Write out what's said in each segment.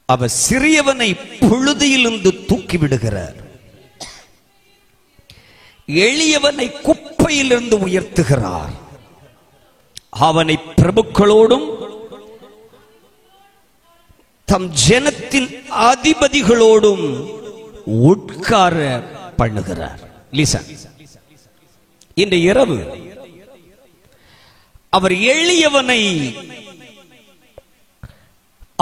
அவர் சிறியவனை புழுதியிலிருந்து தூக்கி விடுகிறார், எளியவனை குப்பையிலிருந்து உயர்த்துகிறார், அவனை பிரபுக்களோடும் தம் ஜனத்தின் அதிபதிகளோடும் உட்கார பண்ணுகிறார். லிசன், இந்த இரவு அவர் எளியவனை,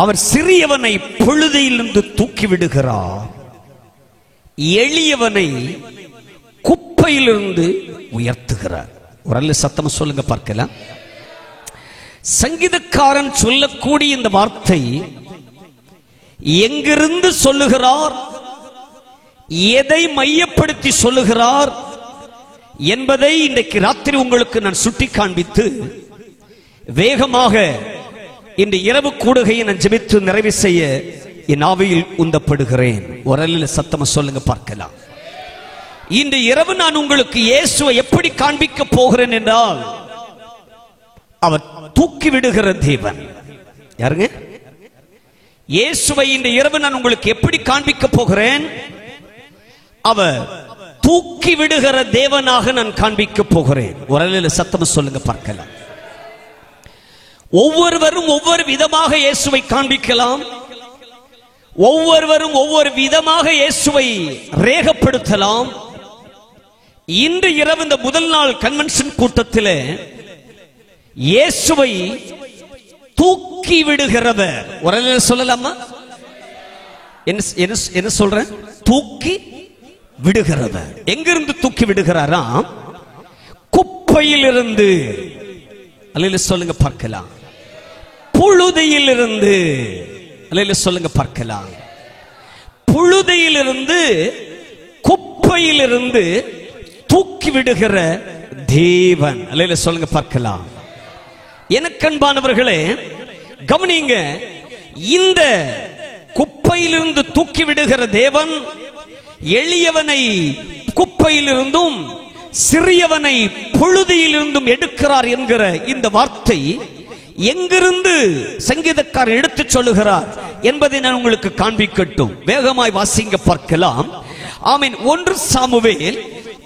அவர் சிறியவனை புழுதியிலிருந்து தூக்கி விடுகிறார், எளியவனை குப்பையிலிருந்து உயர்த்துகிறார். ஒரு அல்ல சத்தம் சொல்லுங்க பார்க்கலாம். சங்கீதக்காரன் சொல்லக்கூடிய இந்த வார்த்தை எங்கிருந்து சொல்லுகிறார், எதை மையப்படுத்தி சொல்லுகிறார் என்பதை இன்றைக்கு ராத்திரி உங்களுக்கு நான் சுட்டி காண்பித்து வேகமாக இந்த இரவு கூடுகையை நான் ஜெபித்து நிறைவு செய்ய என் ஆவியில் உந்தப்படுகிறேன். ஒரு சத்தமா சொல்லுங்க பார்க்கலாம். இந்த இரவு நான் உங்களுக்கு இயேசுவை எப்படி காண்பிக்க போகிறேன் என்றால், அவர் தூக்கி விடுகிற தேவன். யாருங்க? இயேசுவை இந்த இரவு நான் உங்களுக்கு எப்படி காண்பிக்க போகிறேன்? அவர் தூக்கி விடுகிற தேவனாக நான் காண்பிக்க போகிறேன். ஒரு சத்தமா சொல்லுங்க பார்க்கலாம். ஒவ்வொருவரும் ஒவ்வொரு விதமாக இயேசுவை காண்பிக்கலாம், ஒவ்வொருவரும் ஒவ்வொரு விதமாக இயேசுவை ரேகப்படுத்தலாம். இன்று இரவு இந்த முதல் நாள் கன்வென்ஷன் கூட்டத்தில் இயேசுவை தூக்கி விடுகிறவர். ஒரு சொல்லலாமா? என்ன சொல்றேன்? தூக்கி விடுகிறவர். எங்கிருந்து தூக்கி விடுகிறாராம்? குப்பையிலிருந்து. அல்லேலூயா சொல்லுங்க பார்க்கலாம். புழுதியிலிருந்து. அல்லேலூயா சொல்லுங்க பார்க்கலாம். புழுதியிலிருந்து, குப்பையிலிருந்து தூக்கி விடுகிற தேவன். அல்லேலூயா சொல்லுங்க பார்க்கலாம். எனக்கன்பானவர்களே கவனிங்க, இந்த குப்பையிலிருந்து தூக்கி விடுகிற தேவன் எளியவனை குப்பையிலிருந்தும் சிறியவனை புழுதியிலிருந்தும் எடுக்கிறார் என்கிற இந்த வார்த்தை எங்கிருந்து சங்கீதக்காரர் எடுத்து சொல்லுகிறார் என்பதை நான் உங்களுக்கு காண்பிக்கட்டும். வேகமாய் வாசிங்க பார்க்கலாம். ஆமென். 1 சாமுவேல்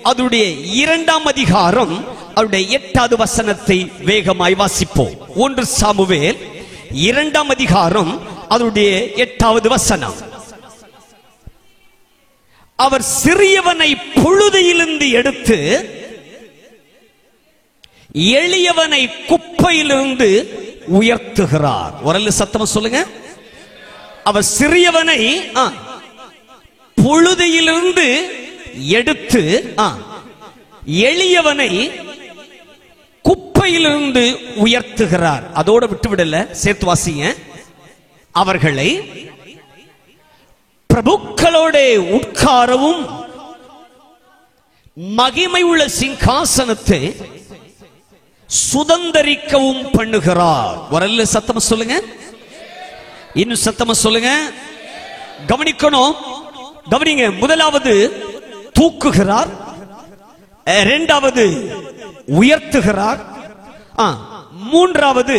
அதனுடைய 2ஆம் அதிகாரம் அவருடைய 8வது வசனத்தை வேகமாய் வாசிப்போம். 1 சாமுவேல் 2ஆம் அதிகாரம் அதனுடைய 8வது வசனம். அவர் சிறியவனை புழுதியிலிருந்து எடுத்து எளியவனை குப்பையிலிருந்து உயர்த்துகிறார். ஒரு சத்தமா சொல்லுங்க. அவர் சிறியவனை புழுதியிலிருந்து எடுத்து எளியவனை குப்பையிலிருந்து உயர்த்துகிறார். அதோட விட்டுவிடல, சேர்த்து வாசிங்க. அவர்களை பிரபுக்களோட உட்காரவும் மகிமை உள்ள சிங்காசனத்தை சுதந்தரிக்கவும் பண்ணுகிறார். ஒரு சத்தமா சொல்லுங்க. இன்னும் சத்தமா சொல்லுங்க. கவனிக்கணும், கவனிங்க. முதலாவது தூக்குகிறார், இரண்டாவது உயர்த்துகிறார், மூன்றாவது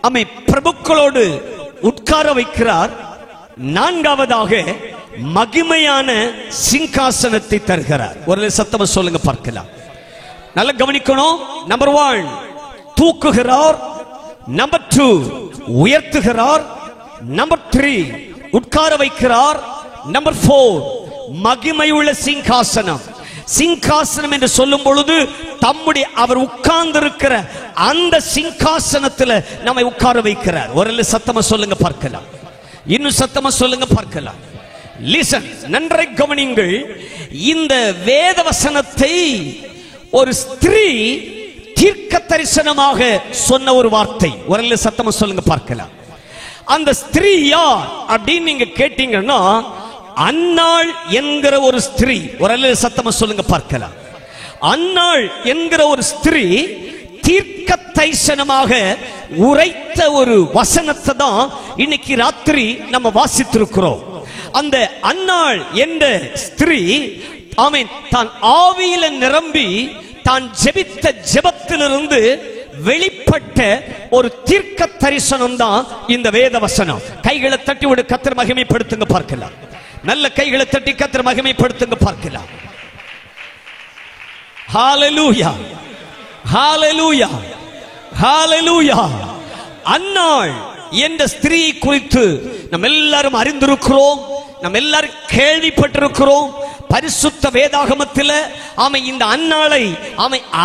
அமை பிரபுக்களோடு உட்கார வைக்கிறார், நான்காவதாக மகிமையான சிங்காசனத்தை தருகிறார். ஒரு சத்தமா சொல்லுங்க பார்க்கலாம். நல்ல கவனிக்கணும். நம்பர் 1 தூக்குகிறார், நம்பர் 2 உயர்த்துகிறார், நம்பர் 3 உட்கார வைக்கிறார், நம்பர் 4 மகிமையுள்ள சிங்காசனம். சிங்காசனம் என்று சொல்லும் பொழுது தம்முடைய அவர் உட்கார்ந்திருக்கிற அந்த சிங்காசனத்தில் நம்மை உட்கார வைக்கிறார். ஒரு சத்தமா சொல்லுங்க பார்க்கலாம். இன்னும் சத்தமா சொல்லுங்க பார்க்கலாம். லிசன், நன்றை கவனிங்கள். இந்த வேத வசனத்தை ஒரு ஸ்திரீ தீர்க்க தரிசனமாக சொன்ன ஒரு வார்த்தை. ஒரு சத்தமா சொல்லுங்க பார்க்கலாம். அந்த ஸ்திரீ யார் அப்படின்னு நீங்க கேட்டீங்கன்னா, அன்னாள் என்கிற ஒரு ஸ்திரீ. ஒரு சத்தமா சொல்லுங்க பார்க்கலாம். அன்னாள் என்கிற ஒரு ஸ்திரீ தீர்க்க தரிசனமாக உரைத்த ஒரு வசனத்தை தான் இன்னைக்கு ராத்திரி நம்ம வாசித்திருக்கிறோம். அந்த அன்னாள் என்ற ஸ்திரீ ஆமென் தான் ஆவியில நிரம்பி தான் ஜெபித்த ஜெபத்திலிருந்து வெளிப்பட்ட ஒரு தீர்க்க தரிசனம் தான் இந்த வேத வசனம். கைகளை தட்டி ஒரு கர்த்தர் மகிமைப்படுத்துங்க பார்க்கலாம். நல்ல கைகளை தட்டி கர்த்தர் மகிமைப்படுத்துங்க பார்க்கலாம். ஹalleluya, ஹalleluya, ஹalleluya. அன்னாள் என்ற ஸ்திரீயை குறித்து நம்ம எல்லாரும் அறிந்திருக்கிறோம், நம்ம எல்லாரும் கேள்விப்பட்டிருக்கிறோம். பரிசுத்த வேதாகமத்தில் இந்த அன்னாளை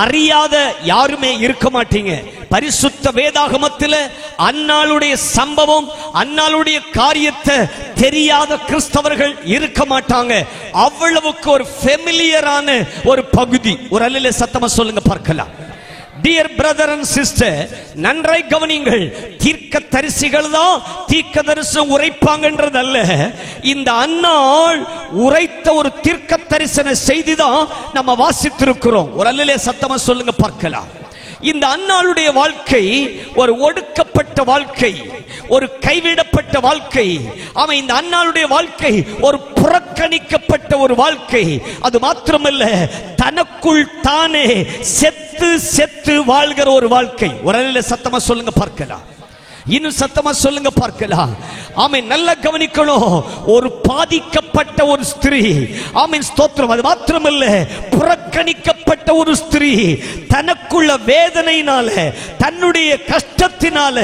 அறியாத யாருமே இருக்க மாட்டீங்க. பரிசுத்த வேதாகமத்தில் அன்னாளுடைய சம்பவம், அன்னாளுடைய காரியத்தை தெரியாத கிறிஸ்தவர்கள் இருக்க மாட்டாங்க. அவ்வளவுக்கு ஒரு ஃபெமிலியரான ஒரு பகுதி. ஒரு அல்ல சத்தமா சொல்லுங்க பார்க்கலாம். Dear brother and sister, நன்றாய் கவனிங்கள். தீர்க்க தரிசிகள் தான் தீர்க்க தரிசனம் உரைப்பாங்கன்றதல்ல. இந்த அன்னாள் உரைத்த ஒரு தீர்க்க தரிசன செய்தி தான் நம்ம வாசித்திருக்கிறோம். ஒரு அல்ல சத்தமா சொல்லுங்க பார்க்கலாம். இந்த அன்னாளுடைய வாழ்க்கை ஒரு ஒடுக்கப்பட்ட வாழ்க்கை, ஒரு கைவிடப்பட்ட வாழ்க்கை. இந்த அன்னாளுடைய வாழ்க்கை ஒரு புறக்கணிக்கப்பட்ட ஒரு வாழ்க்கை. அது மாத்திரமல்ல, தனக்குள் தானே செத்து செத்து வாழ்கிற ஒரு வாழ்க்கை. ஒரு சத்தமா சொல்லுங்க பார்க்கலாம். இன்னும் சத்தமா சொல்லுங்க பார்க்கலாம். நல்ல கவனிக்கணும். ஒரு பாதிக்கப்பட்ட ஒரு ஸ்திரீ. ஸ்தோத்திரம். அது மாத்திரமல்ல, புறக்கணிக்கப்பட்ட ஒரு ஸ்திரீ தனக்குள்ள வேதனையினால, தன்னுடைய கஷ்டத்தினால,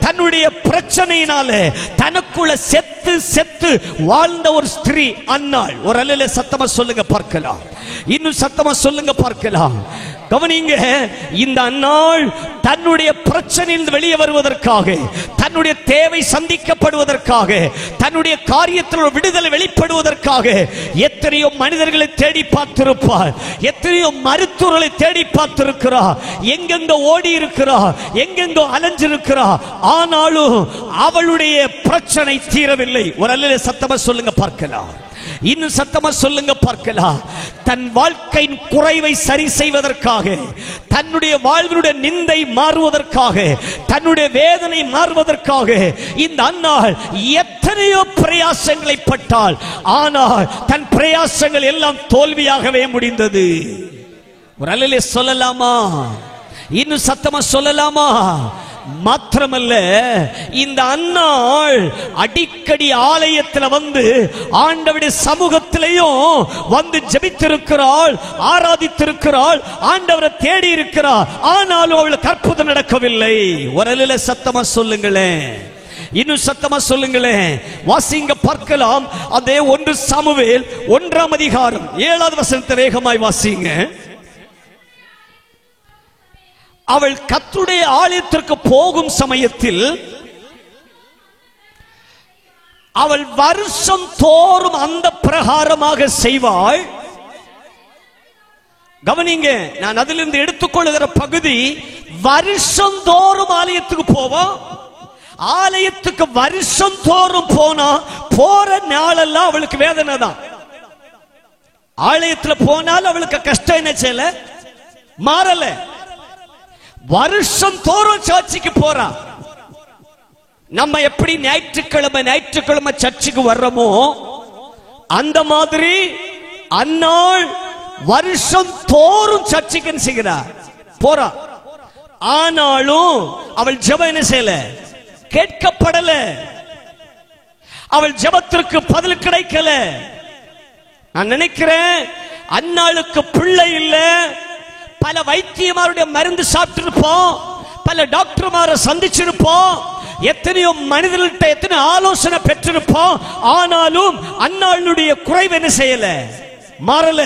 தன்னுடைய பிரச்சனையினால தனக்குள்ள செத்து செத்து வாழ்ந்த ஒரு ஸ்திரீ அன்னாள். ஒரு அல்ல சத்தமா சொல்லுங்க பார்க்கலாம். இன்னும் சத்தமா சொல்லுங்க பார்க்கலாம். கவனிங்க. இந்த அன்னாள் தன்னுடைய பிரச்சனையில் வெளியே வருவதற்காக, தன்னுடைய தேவை சந்திக்கப்படுவதற்காக, தன்னுடைய காரியத்தில் விடுதலை வெளிப்படுவதற்காக எத்தனையோ மனிதர்களை தேடி பார்த்திருப்பார், எத்தனையோ மருத்துவர்களை தேடி பார்த்திருக்கிறார், எங்கெங்க ஓடி இருக்கிறார், எங்கெங்கோ அலைஞ்சிருக்கிறார். ஆனாலும் அவளுடைய பிரச்சனை தீரவில்லை. ஒரு அல்ல சத்தமா சொல்லுங்க பார்க்கலாம். இன்னும் சத்தமா சொல்லுங்க பார்க்கலாம். தன் வாழ்க்கையின் குறைவை சரி செய்வதற்காக, தன்னுடைய வாழ்வினுடைய நிந்தை மாறுவதற்காக, தன்னுடைய வேதனை மாறுவதற்காக இந்த அன்னாள் எத்தனையோ பிரயாசங்களை பட்டாள். ஆனால் தன் பிரயாசங்கள் எல்லாம் தோல்வியாகவே முடிந்தது. ஒரு அல்ல சொல்லலாமா? இன்னும் சத்தமா சொல்லலாமா? மாத்திரமல்ல, இந்த அன்னாள் அடிக்கடி ஆலயத்தில் வந்து ஆண்டவருடைய சமூகத்திலையும் வந்து ஜெபித்திருக்கிறாள், ஆராதித்திருக்கிறாள், ஆண்டவரை தேடி இருக்கிறாள். ஆனாலும் அவளுக்கு அற்புதம் நடக்கவில்லை. ஒரு சத்தமா சொல்லுங்களேன். இன்னும் சத்தமா சொல்லுங்களேன். வாசிங்க பார்க்கலாம். அதே 1 சாமுவேல் 1ஆம் அதிகாரம் 7வது வசனத்தை வேகமாய் வாசிங்க. அவள் கர்த்தருடைய ஆலயத்திற்கு போகும் சமயத்தில் அவள் வருஷம் தோறும் அந்த பிரகாரமாக செய்வாள். கவனிங்க, நான் அதிலிருந்து எடுத்துக்கொள்ளுகிற பகுதி, வருஷம் தோறும் ஆலயத்துக்கு போவோம். ஆலயத்துக்கு வருஷம் தோறும் போனா போற நாளெல்லாம் அவளுக்கு வேதனை தான். ஆலயத்துல போனால் அவளுக்கு கஷ்டம் என்ன செய்யல, மாறல. வருஷம் தோறும் சர்ச்சுக்கு போறா. நம்ம எப்படி ஞாயிற்றுக்கிழமை சர்ச்சுக்கு வர்றோமோ அந்த மாதிரி அன்னாள் வருஷம் தோறும் சர்ச்சுக்கு செய்கிறா, போறா. ஆனாலும் அவள் ஜெபம் என்ன செய்யல, கேட்கப்படல. அவள் ஜெபத்திற்கு பதில் கிடைக்கல. நான் நினைக்கிறேன் அன்னாளுக்கு பிள்ளை இல்ல, பல வைத்தியமாருடைய மருந்து சாப்பிட்டிருப்போம், பல டாக்டர்மாரை சந்திச்சிருப்போம், எத்தனையோ மனிதர்கள்ட்ட எத்தனை ஆலோசனை பெற்றிருப்போம். ஆனாலும் அன்னாளுடைய குறைவு என்ன செய்யல, மாறல.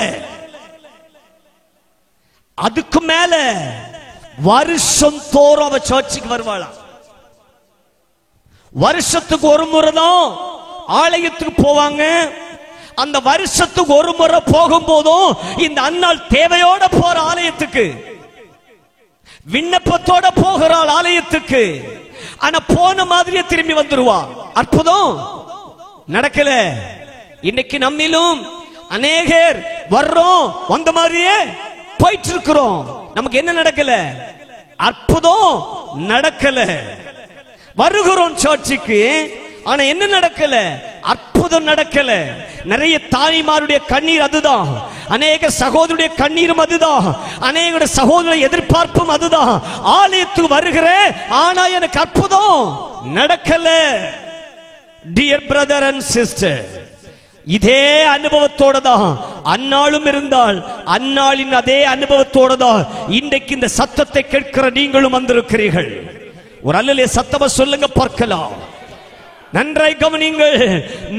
அதுக்கு மேல வருஷம் தோறும் அவ சர்ச்சுக்கு வருவாளாம். வருஷத்துக்கு ஒரு முறை தான் ஆலயத்துக்கு போவாங்க. அந்த வருஷத்துக்கு ஒரு முறை போகும் போதும் இந்த அன்னாள் தேவையோட போற ஆலயத்துக்கு, விண்ணப்பத்தோட போகிறாள் ஆலயத்துக்கு. ஆனா போன மாதிரியே திரும்பி வந்துருவா. அற்புதம் நடக்கல. இன்னைக்கு நம்மிலும் அநேகர் வர்றோம், வந்த மாதிரியே போயிட்டு இருக்கிறோம். நமக்கு என்ன நடக்கல, அற்புதம் நடக்கல. வருகிறோம் சர்ச்சுக்கு, ஆனா என்ன நடக்கல, அற்புதம் அற்புதம் நடக்கல. நிறைய தாய்மாருடைய கண்ணீர் அதுதான், அநேக சகோதரருடைய கண்ணீரும் அதுதான், அநேக சகோதரர் எதிர்பார்ப்பும் அதுதான். ஆலயத்துக்கு வருகிறேன், ஆனா எனக்கு அற்புதம் நடக்கல. டியர் பிரதர் அண்ட் சிஸ்டர், இதே அனுபவத்தோட தான் அன்னாளும் இருந்தால், அன்னாளின் அதே அனுபவத்தோட தான் இன்றைக்கு இந்த சத்தத்தை கேட்கிற நீங்களும் வந்திருக்கிறீர்கள். ஒரு அல்லலே சத்தமா சொல்லுங்க பார்க்கலாம். நன்றாய் கவனிங்கள்.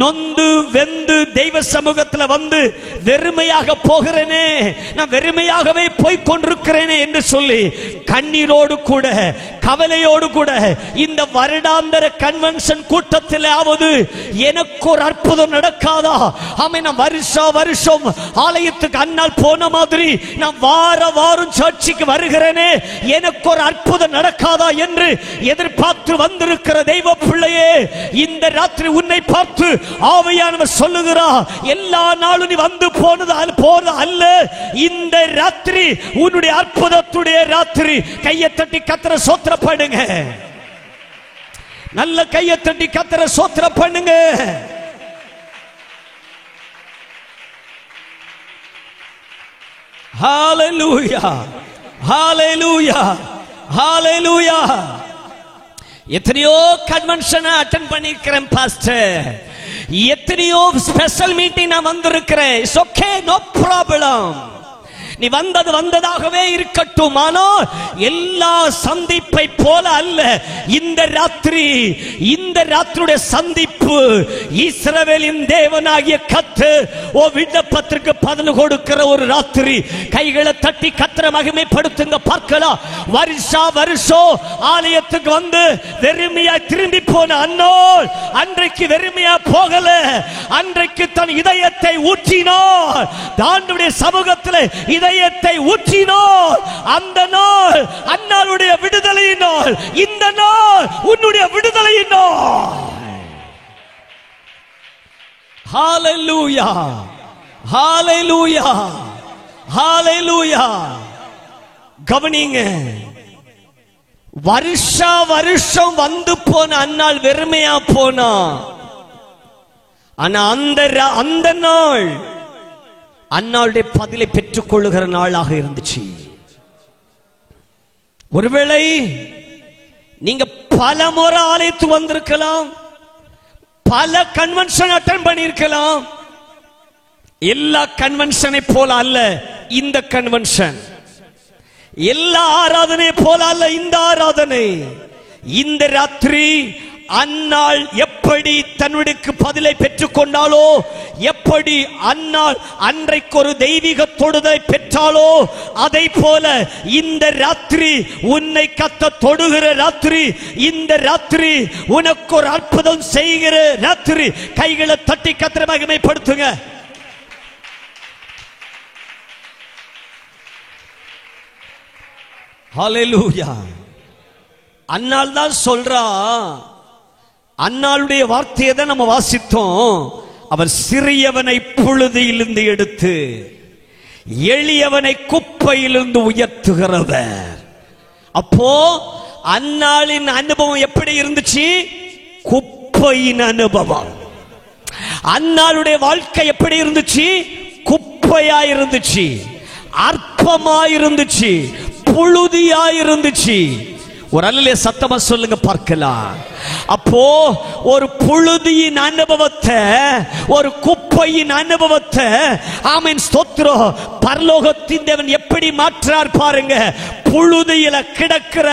நொந்து வெந்து தெய்வ சமூகத்தில் வந்து வெறுமையாக போகிறேனே, நான் வெறுமையாகவே போய் கொண்டிருக்கிறேனே என்று சொல்லி கண்ணீரோடு கூட கவலையோடு கூட இந்த வருடாந்திர கன்வென்ஷன் கூட்டத்திலாவது எனக்கு ஒரு அற்புதம் நடக்காதா? ஆமே, நான் வருஷம் ஆலயத்துக்கு அன்னால் போன மாதிரி நான் வாரம் சர்ச்சுக்கு வருகிறேனே, எனக்கு ஒரு அற்புதம் நடக்காதா என்று எதிர்பார்த்து வந்திருக்கிற தெய்வ பிள்ளையே, இந்த ராத்திரி உன்னை பார்த்து ஆவியானவர் சொல்லுகிறார், எல்லா நாளும் நீ வந்து போனது அல்ல, இந்த ராத்திரி உன்னுடைய அற்புதத்துடைய ராத்திரி. கையை தட்டி கர்த்தரை ஸ்தோத்திரம் பண்ணுங்க. நல்ல கையை தட்டி கர்த்தரை ஸ்தோத்திரம் பண்ணுங்க. ஹalleluya, ஹalleluya, ஹalleluya. எத்தனையோ கன்வென்ஷனை அட்டெண்ட் பண்ணிருக்கிறேன் பாஸ்டர், எத்தனையோ ஸ்பெஷல் மீட்டிங் நான் வந்திருக்கிறேன். It's okay, no problem. நீ வந்தது வந்ததாகவே இருக்கட்டும். ஆனால் எல்லா சந்திப்பை போல அல்ல இந்த ராத்திரி. இந்த ராத்திரியுடைய சந்திப்பு இஸ்ரவேலின் தேவனாகிய கர்த்தர் விண்ணப்பத்திற்கு பதில் கொடுக்கிற ஒரு ராத்திரி. கைகளை தட்டி கர்த்தரை மகிமைப்படுத்துங்க பார்க்கலாம். வருஷம் ஆலயத்துக்கு வந்து வெறுமையா திரும்பி போன அன்னோல் அன்றைக்கு வெறுமையா போகல. அன்றைக்கு தன் இதயத்தை ஊற்றினார். ஆண்டவருடைய சமூகத்தில் இதயத்தை ஊற்றினார். அந்த நாள் அன்னாளுடைய விடுதலையின் நாள். இந்த நாள் உன்னுடைய விடுதலையின் நாள். ஹalleluya, ஹalleluya, ஹalleluya. கவனிங்க, வருஷம் வந்து போன அன்னாள் வெறுமையா போனா. ஆனா அந்த நாள் அன்னாளுடைய பதிலை பெற்றுக் கொள்ளுகிற நாளாக இருந்துச்சு. ஒருவேளை நீங்க பல முறை ஆலயத்துக்கு வந்திருக்கலாம், பல கன்வென்ஷன் அட்டெண்ட் பண்ணியிருக்கலாம். எல்லா கன்வென்ஷனை போல அல்ல இந்த கன்வென்ஷன், எல்லா ஆராதனை போல அல்ல இந்த ஆராதனை. இந்த ராத்திரி அன்னாள் எப்படி தன்னுடைய பதிலை பெற்றுக் கொண்டாலோ, எப்படி அன்னாள் அன்றைக்கு ஒரு தெய்வீக தொடுதலை பெற்றாலோ, அதை போல இந்த ராத்திரி உன்னை கர்த்தர் தொடுகிற ராத்திரி. இந்த ராத்திரி உனக்கு ஒரு அற்புதம் செய்கிற ராத்திரி. கைகளை தட்டி கர்த்தரை மகிமைப்படுத்துங்க. ஹalleluya. அன்னாள் தான் சொல்றா, அன்னாளுடைய வார்த்தையை தான் நம்ம வாசித்தோம். அவர் சிறியவனை புழுதியிலிருந்து எடுத்து எளியவனை குப்பையிலிருந்து உயர்த்துகிறவர். அப்போ அன்னாளின் அனுபவம் எப்படி இருந்துச்சு? குப்பையின் அனுபவம். அன்னாளுடைய வாழ்க்கை எப்படி இருந்துச்சு? குப்பையா இருந்துச்சு, அற்பமா இருந்துச்சு, புழுதியா இருந்துச்சு. ஒரு அல்லே சத்தமா சொல்லுங்க பார்க்கலாம். அப்போ ஒரு புழுதியின் அனுபவத்தை, ஒரு குப்பையின் அனுபவத்தை, ஆமென் ஸ்தோத்திரம், பரலோகத்தின் தேவன் எப்படி மாற்றார் பாருங்க. புழுதியில கிடக்கிற,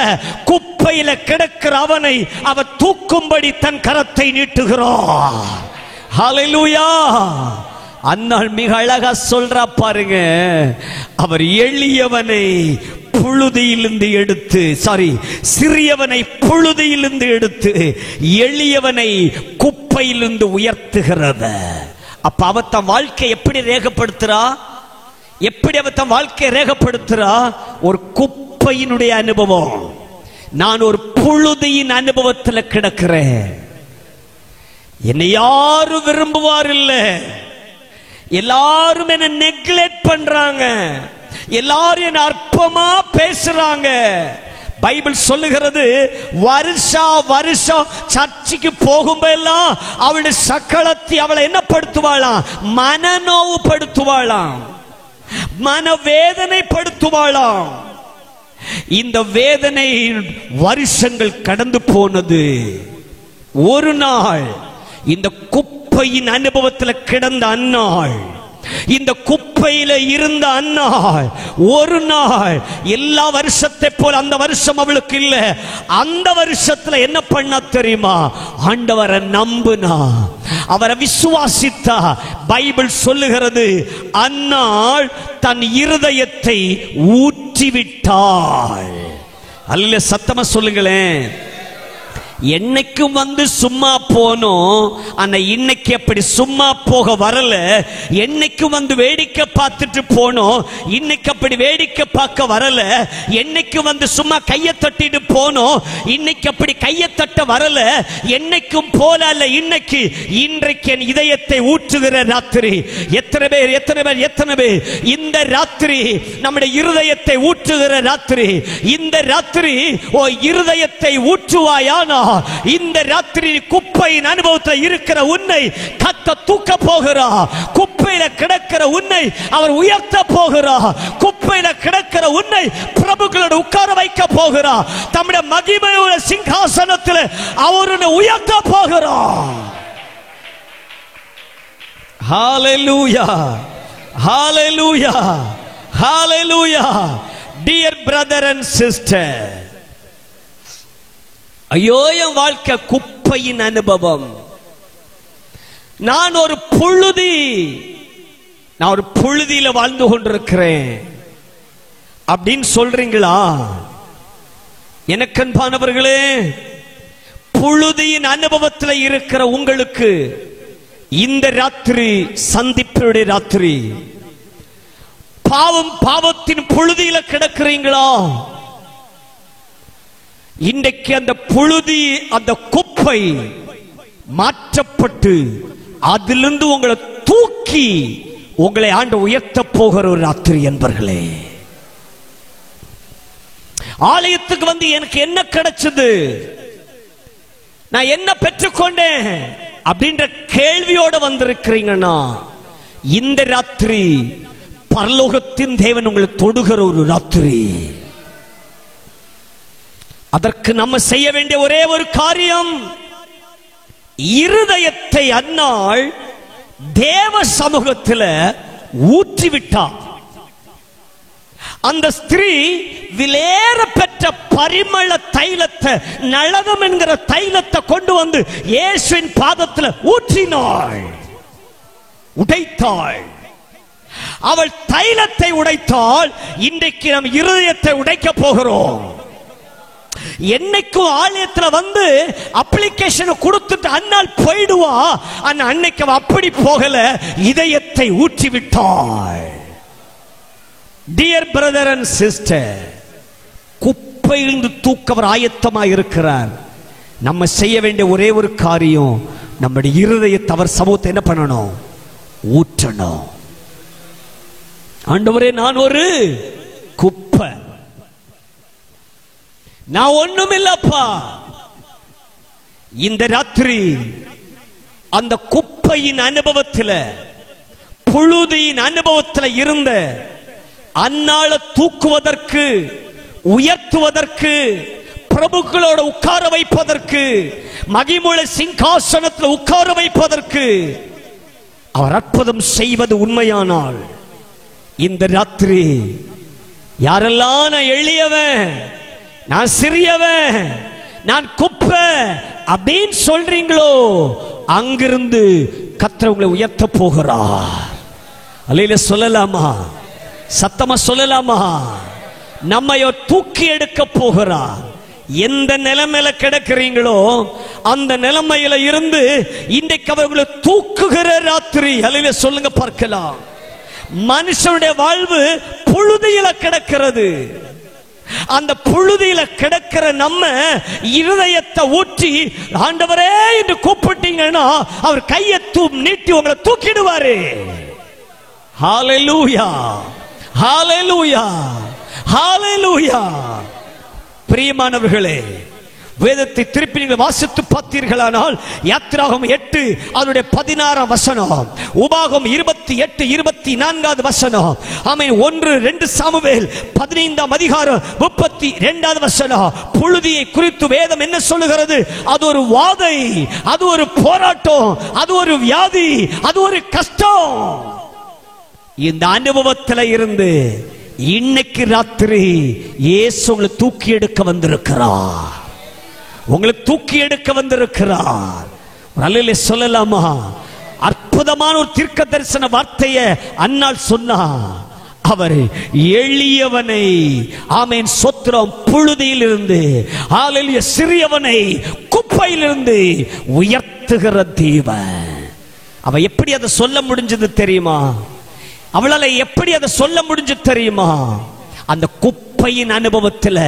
குப்பையில கிடக்கிற அவனை அவர் தூக்கும்படி தன் கரத்தை நீட்டுகிறார். ஹalleluya. அன்னாள் மிக அழகா சொல்றா பாருங்க. அவர் எளியவனை புழுதியிலிருந்து எடுத்து, சிறியவனை புழுதியிலிருந்து எடுத்து எளியவனை குப்பையிலிருந்து உயர்த்துகிறத. அப்ப அவ தன் வாழ்க்கை எப்படி ரேகப்படுத்துறா? எப்படி அவ தன் வாழ்க்கையை ரேகப்படுத்துறா? ஒரு குப்பையினுடைய அனுபவம். நான் ஒரு புழுதியின் அனுபவத்தில் கிடக்கிறேன். என்னை யாரும் விரும்புவார் இல்லை, எல்லாரும் என்ன நெக்லெக்ட் பண்றாங்க, எல்லாரும் என்ன அற்பமா பேசுறாங்க. பைபிள் சொல்லுகிறது, வருஷா வருஷம் சர்ச்சுக்கு போகும்போதெல்லாம் அவளுடைய சக்களத்தை அவளை என்ன படுத்துவாளாம்? மனநோவுப்படுத்துவாளாம், மனவேதனைப்படுத்துவாளாம். இந்த வேதனை வருஷங்கள் கடந்து போனது. ஒரு நாள் இந்த குப்பையின் அனுபவத்தில் கிடந்த அன்னாள், இந்த குப்பையில இருந்த அன்னாள், ஒரு நாள் எல்லா வருஷத்தை போல அந்த வருஷம் அவளுக்கு இல்ல. அந்த வருஷத்துல என்ன பண்ணா தெரியுமா? ஆண்டவரை நம்புனா, அவரை விசுவாசித்தா. பைபிள் சொல்லுகிறது, அன்னாள் தன் இருதயத்தை ஊற்றிவிட்டாள். அல்ல, சத்தமா சொல்லுங்களேன். என்னைக்கும் வந்து சும்மா போனோம், ஆனா இன்னைக்கு அப்படி சும்மா போக வரல. என்னைக்கும் வந்து வேடிக்கை பார்த்துட்டு போனோம், இன்னைக்கு அப்படி வேடிக்கை பார்க்க வரல. என்னைக்கும் வந்து சும்மா கையை தட்டிட்டு போனோம், இன்னைக்கு அப்படி கையை தட்ட வரல. என்னைக்கும் போல அல்ல, இன்றைக்கு என் இதயத்தை ஊற்றுகிற ராத்திரி. எத்தனை பேர் இந்த ராத்திரி நம்முடைய இருதயத்தை ஊற்றுகிற ராத்திரி. இந்த ராத்திரி ஓ இருதயத்தை ஊற்றுவாயானா, இந்த ராத்திரி குப்பையின் அனுபவத்தில் இருக்கிற உன்னை கர்த்தர் தூக்க போகிறார். குப்பையில கிடக்கிற உன்னை அவர் உயர்த்த போகிறார். குப்பையில கிடக்கிற உன்னை பிரபுக்களோடு உட்கார வைக்க போகிறார். தம்முடைய மகிமையுள்ள சிங்காசனத்தில் அவருடைய உயர்த்த போகிறார். ஹalleluya, hallelujah, hallelujah. Dear brother and sister, ஐயோ என் வாழ்க்கை குப்பையின் அனுபவம். நான் ஒரு புழுதியில வாழ்ந்து கொண்டிருக்கிறேன் அப்படின்னு சொல்றீங்களா? எனக்கு அன்பானவர்களே, புழுதியின் அனுபவத்தில் இருக்கிற உங்களுக்கு இந்த ராத்திரி சந்திப்புடைய ராத்திரி. பாவத்தின் புழுதியில கிடக்கிறீங்களா? இன்றைக்கு அந்த புழுதி, அந்த குப்பை மாற்றப்பட்டு அதிலிருந்து உங்களை தூக்கி உங்களை ஆண்டு உயர்த்த போகிற ஒரு ராத்திரி என்பர்களே. ஆலயத்துக்கு வந்து எனக்கு என்ன கிடைச்சது, நான் என்ன பெற்றுக்கொண்டேன் அப்படின்ற கேள்வியோட வந்திருக்கிறீங்கன்னா, இந்த ராத்திரி பரலோகத்தின் தேவன் உங்களை தொடுகிற ஒரு ராத்திரி. அதற்கு நம்ம செய்ய வேண்டிய ஒரே ஒரு காரியம், இருதயத்தை அன்னாள் தேவ சமூகத்தில் ஊற்றிவிட்டார். அந்த ஸ்திரீ விலேற பெற்ற பரிமள தைலத்தை, நளதம் என்கிற தைலத்தை கொண்டு வந்து இயேசுவின் பாதத்தில் ஊற்றினாள், உடைத்தாள். அவள் தைலத்தை உடைத்தாள். இன்றைக்கு நம் இருதயத்தை உடைக்க போகிறோம். என்னைக்கும் ஆலயத்தில் வந்து அப்ளிகேஷன் கொடுத்துட்டு அன்னால் போயிடுவா. அன்னைக்கு அப்படி போகல, இதயத்தை ஊற்றிவிட்டாள். டியர் பிரதர் அண்ட் சிஸ்டர், குப்பையிலிருந்து தூக்கவர் ஆயத்தமாக இருக்கிறார். நம்ம செய்ய வேண்டிய ஒரே ஒரு காரியம், நம்முடைய இருதயத்தை அவர் சமூகத்தை என்ன பண்ணணும்? ஊற்றணும். ஆண்டவரே, நான் ஒரு குப்பை, நான் ஒண்ணும் இல்லப்பா. இந்த ராத்திரி அந்த குப்பையின் அனுபவத்தில், புழுதியின் அனுபவத்தில் இருந்த அன்னாள தூக்குவதற்கு, உயர்த்துவதற்கு, பிரபுக்களோடு உட்கார வைப்பதற்கு, மகிமுள்ள சிங்காசனத்தில் உட்கார வைப்பதற்கு அவர் அற்புதம் செய்வது உண்மையானால், இந்த ராத்திரி யாரெல்லாம் நான் எளியவன், நான் சிறியவன், நான் குப்பை அப்படின்னு சொல்றீங்களோ, அங்கிருந்து கர்த்தர் உங்களை உயர்த்த போகிறார். அல்லேலூயா சொல்லலாமா? சத்தமா சொல்லலாமா? நம்மையோ தூக்கி எடுக்க போகிறார். எந்த நிலைமையில கிடக்கிறீங்களோ அந்த நிலைமையில இருந்து இன்றைக்கு அவர்களை தூக்குகிற ராத்திரி. அல்லேலூயா சொல்லுங்க பார்க்கலாம். மனுஷனுடைய வாழ்வு புழுதியில கிடக்கிறது. அந்த புழுதியில கிடக்கிற நம்ம இருதயத்தை ஊற்றி ஆண்டவரே என்று கூப்பிட்டீங்கன்னா அவர் கையை நீட்டி உங்களை தூக்கிடுவாரு. ஹalleluya, ஹalleluya, ஹalleluya. பிரியமானவர்களே, வேதத்தை திருப்பி நீங்கள் வாசித்து பார்த்தீர்களானால் யாத்திராகமம் 8 அதனுடைய 16 வசனம், உபாகம் 28 24 வசனம், ஆமென், 1-2 சாமுவேல் 15 அதிகாரம் 32 வசனம். புழுதியை குறித்து வேதம் என்ன சொல்லுகிறது? அது ஒரு வாதை, அது ஒரு போராட்டம், அது ஒரு வியாதி, அது ஒரு கஷ்டம். இந்த அனுபவத்தில் இருந்து இன்னைக்கு ராத்திரி இயேசு உங்களை தூக்கி எடுக்க வந்திருக்கிறார். உங்களை தூக்கி எடுக்க வந்திருக்கிறார். அல்லேலூயா சொல்லலாமா? அற்புதமான ஒரு தீர்க்க தரிசன வார்த்தையை அன்னாள் சொன்னா. அவர் எளியவனை, ஆமென், சொத்திரம், புழுதியில் இருந்து, அல்லேலூயா, சிறியவனை குப்பையிலிருந்து உயர்த்துகிற தேவன். அவ எப்படி அதை சொல்ல முடிஞ்சது தெரியுமா? அவளால எப்படி அதை சொல்ல முடிஞ்சது தெரியுமா? அந்த குப்பையின் அனுபவத்தில்,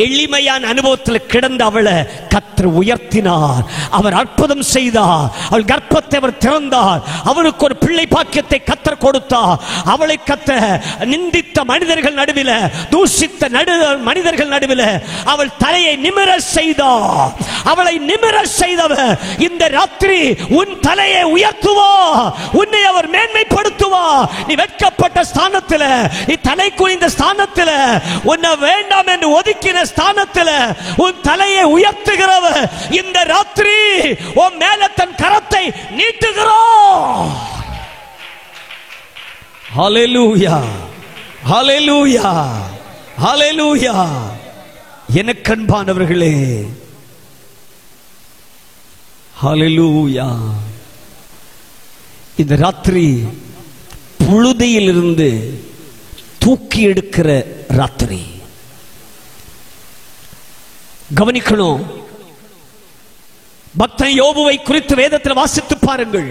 எளிமையான அனுபவத்தில் கிடந்த அவளை கர்த்தர் உயர்த்தினார். அவர் அற்புதம் செய்தார். அவள் கர்ப்பத்தை அவர் திறந்தார். அவளுக்கு ஒரு பிள்ளை பாக்கியத்தை கர்த்தர் கொடுத்தார். அவளை கர்த்தர் நிந்தித்த மனிதர்கள் நடுவில், தூஷித்த மனிதர்கள் நடுவில் அவள் தலையை நிமிர செய்தார். அவளை நிமிர செய்தவர் இந்த ராத்திரி உன் தலையை உயர்த்துவா, உன்னை அவர் மேன்மைப்படுத்துவா. நீ வெட்கப்பட்ட ஸ்தானத்தில், நீ தலை குனிந்த ஸ்தானத்தில், உன்னை வேண்டாம் என்று ஒதுக்கின ஸ்தானத்தில் உன் தலையை உயர்த்துகிறவர் இந்த ராத்திரி உன் மேல தன் கரத்தை நீட்டுகிறார். ஹல்லேலூயா, ஹல்லேலூயா, ஹல்லேலூயா. எனக்கு அன்பானவர்களே, ஹல்லேலூயா, இந்த ராத்திரி புழுதியில் இருந்து தூக்கி எடுக்கிற ராத்திரி. கவனிக்கணும். பக்தன் யோபுவை குறித்து வேதத்தில் வாசித்து பாருங்கள்.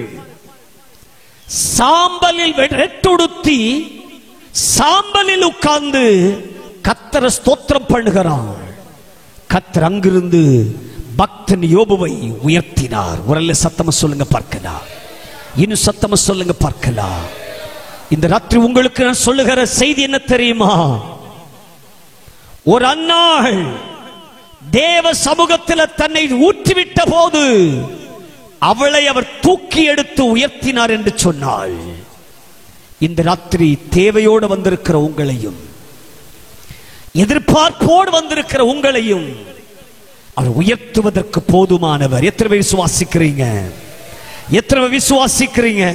சாம்பலில் ரெட்டுடுத்தி சாம்பலில் உட்கார்ந்து கர்த்தரை ஸ்தோத்திரம் பண்ணுகிறான். கர்த்தர் அங்கிருந்து பக்தன் யோபுவை உயர்த்தினார். ஒரு சத்தமா சொல்லுங்க பார்க்கலாம். இன்னும் சத்தமா சொல்லுங்க பார்க்கலாம். இந்த ராத்திரி உங்களுக்கு நான் சொல்லுகிற செய்தி என்ன தெரியுமா? ஒரு அன்னாள் தேவ சமூகத்தில் தன்னை ஊற்றிவிட்ட போது அவளை அவர் தூக்கி எடுத்து உயர்த்தினார் என்று சொன்னாள். இந்த ராத்திரி தேவையோடு வந்திருக்கிற உங்களையும், எதிர்பார்ப்போடு வந்திருக்கிற உங்களையும் அவர் உயர்த்துவதற்கு போதுமானவர். எத்தனை பேர் விசுவாசிக்கிறீங்க? எத்தனை பேர் விசுவாசிக்கிறீங்க?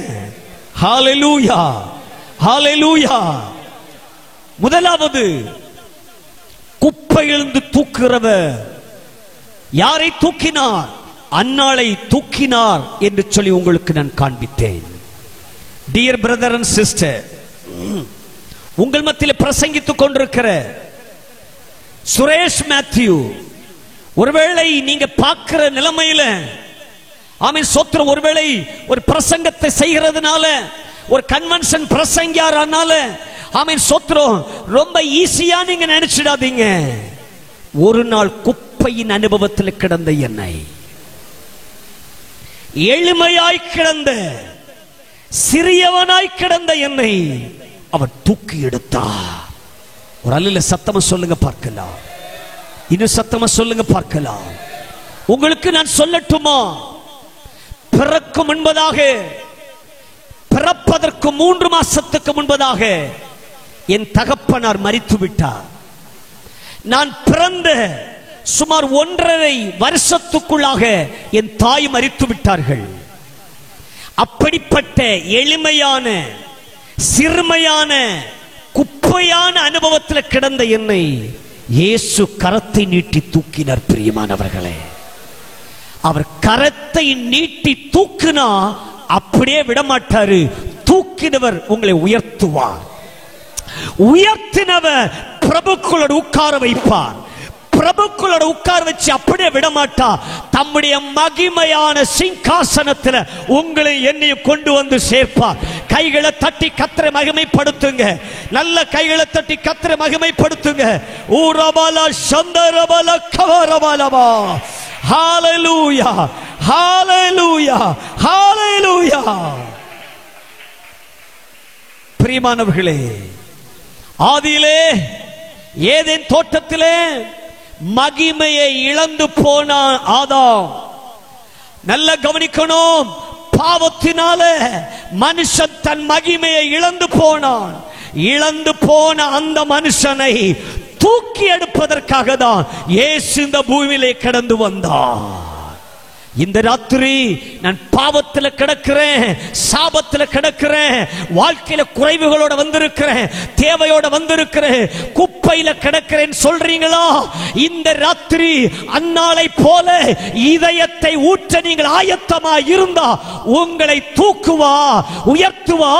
ஹல்லேலூயா, ஹல்லேலூயா. முதலாவது, குப்பையிலிருந்து தூக்குகிறவர். யாரை தூக்கினார்? அன்னாளை தூக்கினார் என்று சொல்லி உங்களுக்கு நான் காண்பித்தேன். டியர் பிரதர் அண்ட் சிஸ்டர், உங்கள் மத்தியில் பிரசங்கித்துக் கொண்டிருக்கிற சுரேஷ் மேத்யூ, ஒருவேளை நீங்க பார்க்கிற நிலைமையில, ஆமென், சோத்திரம், ஒருவேளை ஒரு பிரசங்கத்தை செய்கிறதுனால, ஒரு கன்வென்ஷன் பிரசங்கியாரானால, ஆமென், சோத்திரம், ரொம்ப ஈஸியா நீங்க நினைச்சிடாதீங்க. ஒரு நாள் குப்பையின் அனுபவத்தில் கிடந்த என்னை, எளிமையாய் கிடந்த, சிறியவனாய் கிடந்த என்னை அவர் தூக்கி எடுத்தார். ஒரு அல்ல சத்தமா சொல்லுங்க பார்க்கலாம். இன்னும் சத்தமா சொல்லுங்க பார்க்கலாம். உங்களுக்கு நான் சொல்லட்டுமா? பிறக்கும் முன்பதாக, பிறப்பதற்கு 3 மாசத்துக்கு முன்பதாக என் தகப்பனார் மரித்து விட்டார். நான் பிறந்த சுமார் 1.5 வருஷத்துக்குள்ளாக என் தாய் மரித்து விட்டார்கள். அப்படிப்பட்ட எளிமையான, சிறுமையான, குப்பையான அனுபவத்தில் கிடந்த என்னை இயேசு கரத்தை நீட்டி தூக்கினார். பிரியமானவர்களே, அவர் கரத்தை நீட்டி தூக்கினா அப்படியே விடமாட்டாரு. தூக்கினவர் உங்களை உயர்த்துவார். உயர்த்தினவர் பிரபுக்களோடு உட்கார வைப்பார். பிரபுக்களோட உட்கார வச்சு அப்படியே விடமாட்டா. தம்முடைய மகிமையான சிங்காசனத்தில் உங்களை என்னையும் கொண்டு வந்து சேர்ப்பார். கைகளை தட்டி கர்த்தரை மகிமைப்படுத்துங்க. நல்ல கைகளை தட்டி கர்த்தரை மகிமைப்படுத்துங்க. ஊரபாலா சந்தரபாலா கவரபாலபா. ஹல்லேலூயா, ஹல்லேலூயா, ஹல்லேலூயா. பிரியமானவர்களே, ஆதியிலே ஏதேன் தோட்டத்திலே மகிமையை இழந்து போனான் ஆதாம். நல்ல கவனிக்கணும். பாவத்தினால மனுஷன் தன் மகிமையை இழந்து போனான். இழந்து போன அந்த மனுஷனை தூக்கி எடுப்பதற்காக தான் இயேசு இந்த பூமியிலே கடந்து வந்தார். இந்த ராத்திரி நான் பாவத்துல கிடக்கிறேன், சாபத்துல கிடக்கிறேன், வாழ்க்கையில குறைவுகளோட வந்திருக்கிறேன், தேவையோட வந்திருக்கிறேன், குப்பையில கிடக்கிறேன் சொல்றீங்களா? இந்த ராத்திரி அன்னாளை போல இதயத்தை ஊற்ற நீங்கள் ஆயத்தமா இருந்தா உங்களை தூக்குவா, உயர்த்துவா,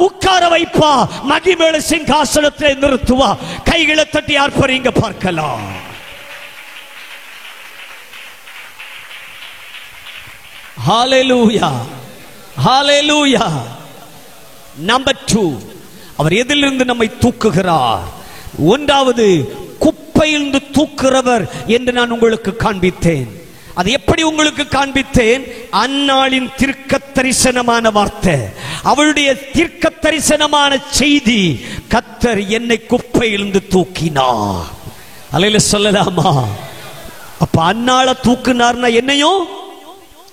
உட்கார வைப்பா, மகிமையுள்ள சிங்காசனத்தை நிறுத்துவா. கைகளை தட்டி ஆர்ப்பரிங்க பார்க்கலாம். ஹalleluya, ஹalleluya. நம்பர் 2, அவர் எதிலிருந்து நம்மை தூக்குகிறார்? ஒன்றாவது, குப்பையிலிருந்து தூக்குறவர் என்று நான் உங்களுக்கு காண்பித்தேன். அது எப்படி உங்களுக்கு காண்பித்தேன்? அன்னாளின் தீர்க்க தரிசனமான வார்த்தை, அவளுடைய தீர்க்க தரிசனமான செய்தி. கர்த்தர் என்னை குப்பையிலிருந்து தூக்கினார். அல்லேலூயா சொல்லலாமா? அப்ப அன்னாள தூக்குனார்னா என்னையும்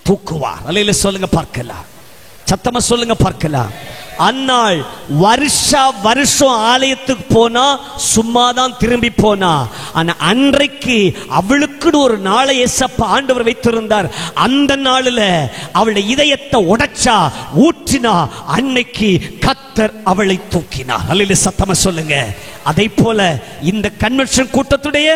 தூக்குவார். அல்லேலூயா சொல்லுங்க பார்க்கலாம். சத்தமா சொல்லுங்க பார்க்கலாம். அன்னாள் வருஷம் ஆலயத்துக்கு போனா சும்மாதான் திரும்பி போனா. ஆனா அன்றைக்கு அவளுக்கு ஒரு நாளை ஏசப்பா ஆண்டவர் வைத்திருந்தார். அந்த நாளில் அவளுடைய இதயத்தை உடைச்சா, ஊற்றினா, அன்னைக்கு கர்த்தர் அவளை தூக்கினார். அல்லேலூயா சத்தமா சொல்லுங்க. அதை போல இந்த கன்வென்ஷன் கூட்டத்துடைய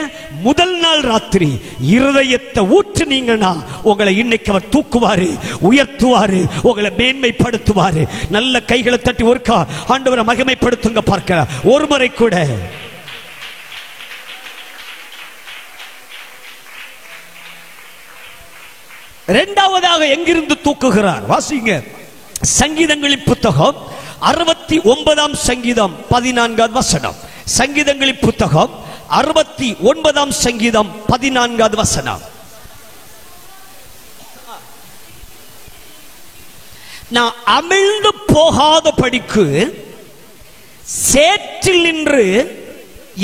முதல் நாள் ராத்திரி இருதயத்தை ஊற்றினீங்கன்னா உங்களை இன்னைக்கு அவர் தூக்குவாரு, உயர்த்துவாரு, உங்களை மேன்மைப்படுத்துவாரு. நல்ல கைகளை தட்டி ஒருக்கா ஆண்டவரை மகிமைப்படுத்துங்க பார்க்க. ஒரு முறை கூட. இரண்டாவதாக எங்கிருந்து தூக்குகிறார்? வாசிங்க. சங்கீதங்களின் புத்தகம் 69 சங்கீதம் 14 வசனம். சங்கீதங்களின் புத்தகம் 69 சங்கீதம் 14 வசனம். நான் அமிழ்ந்து போகாத படிக்கு சேற்றில் நின்று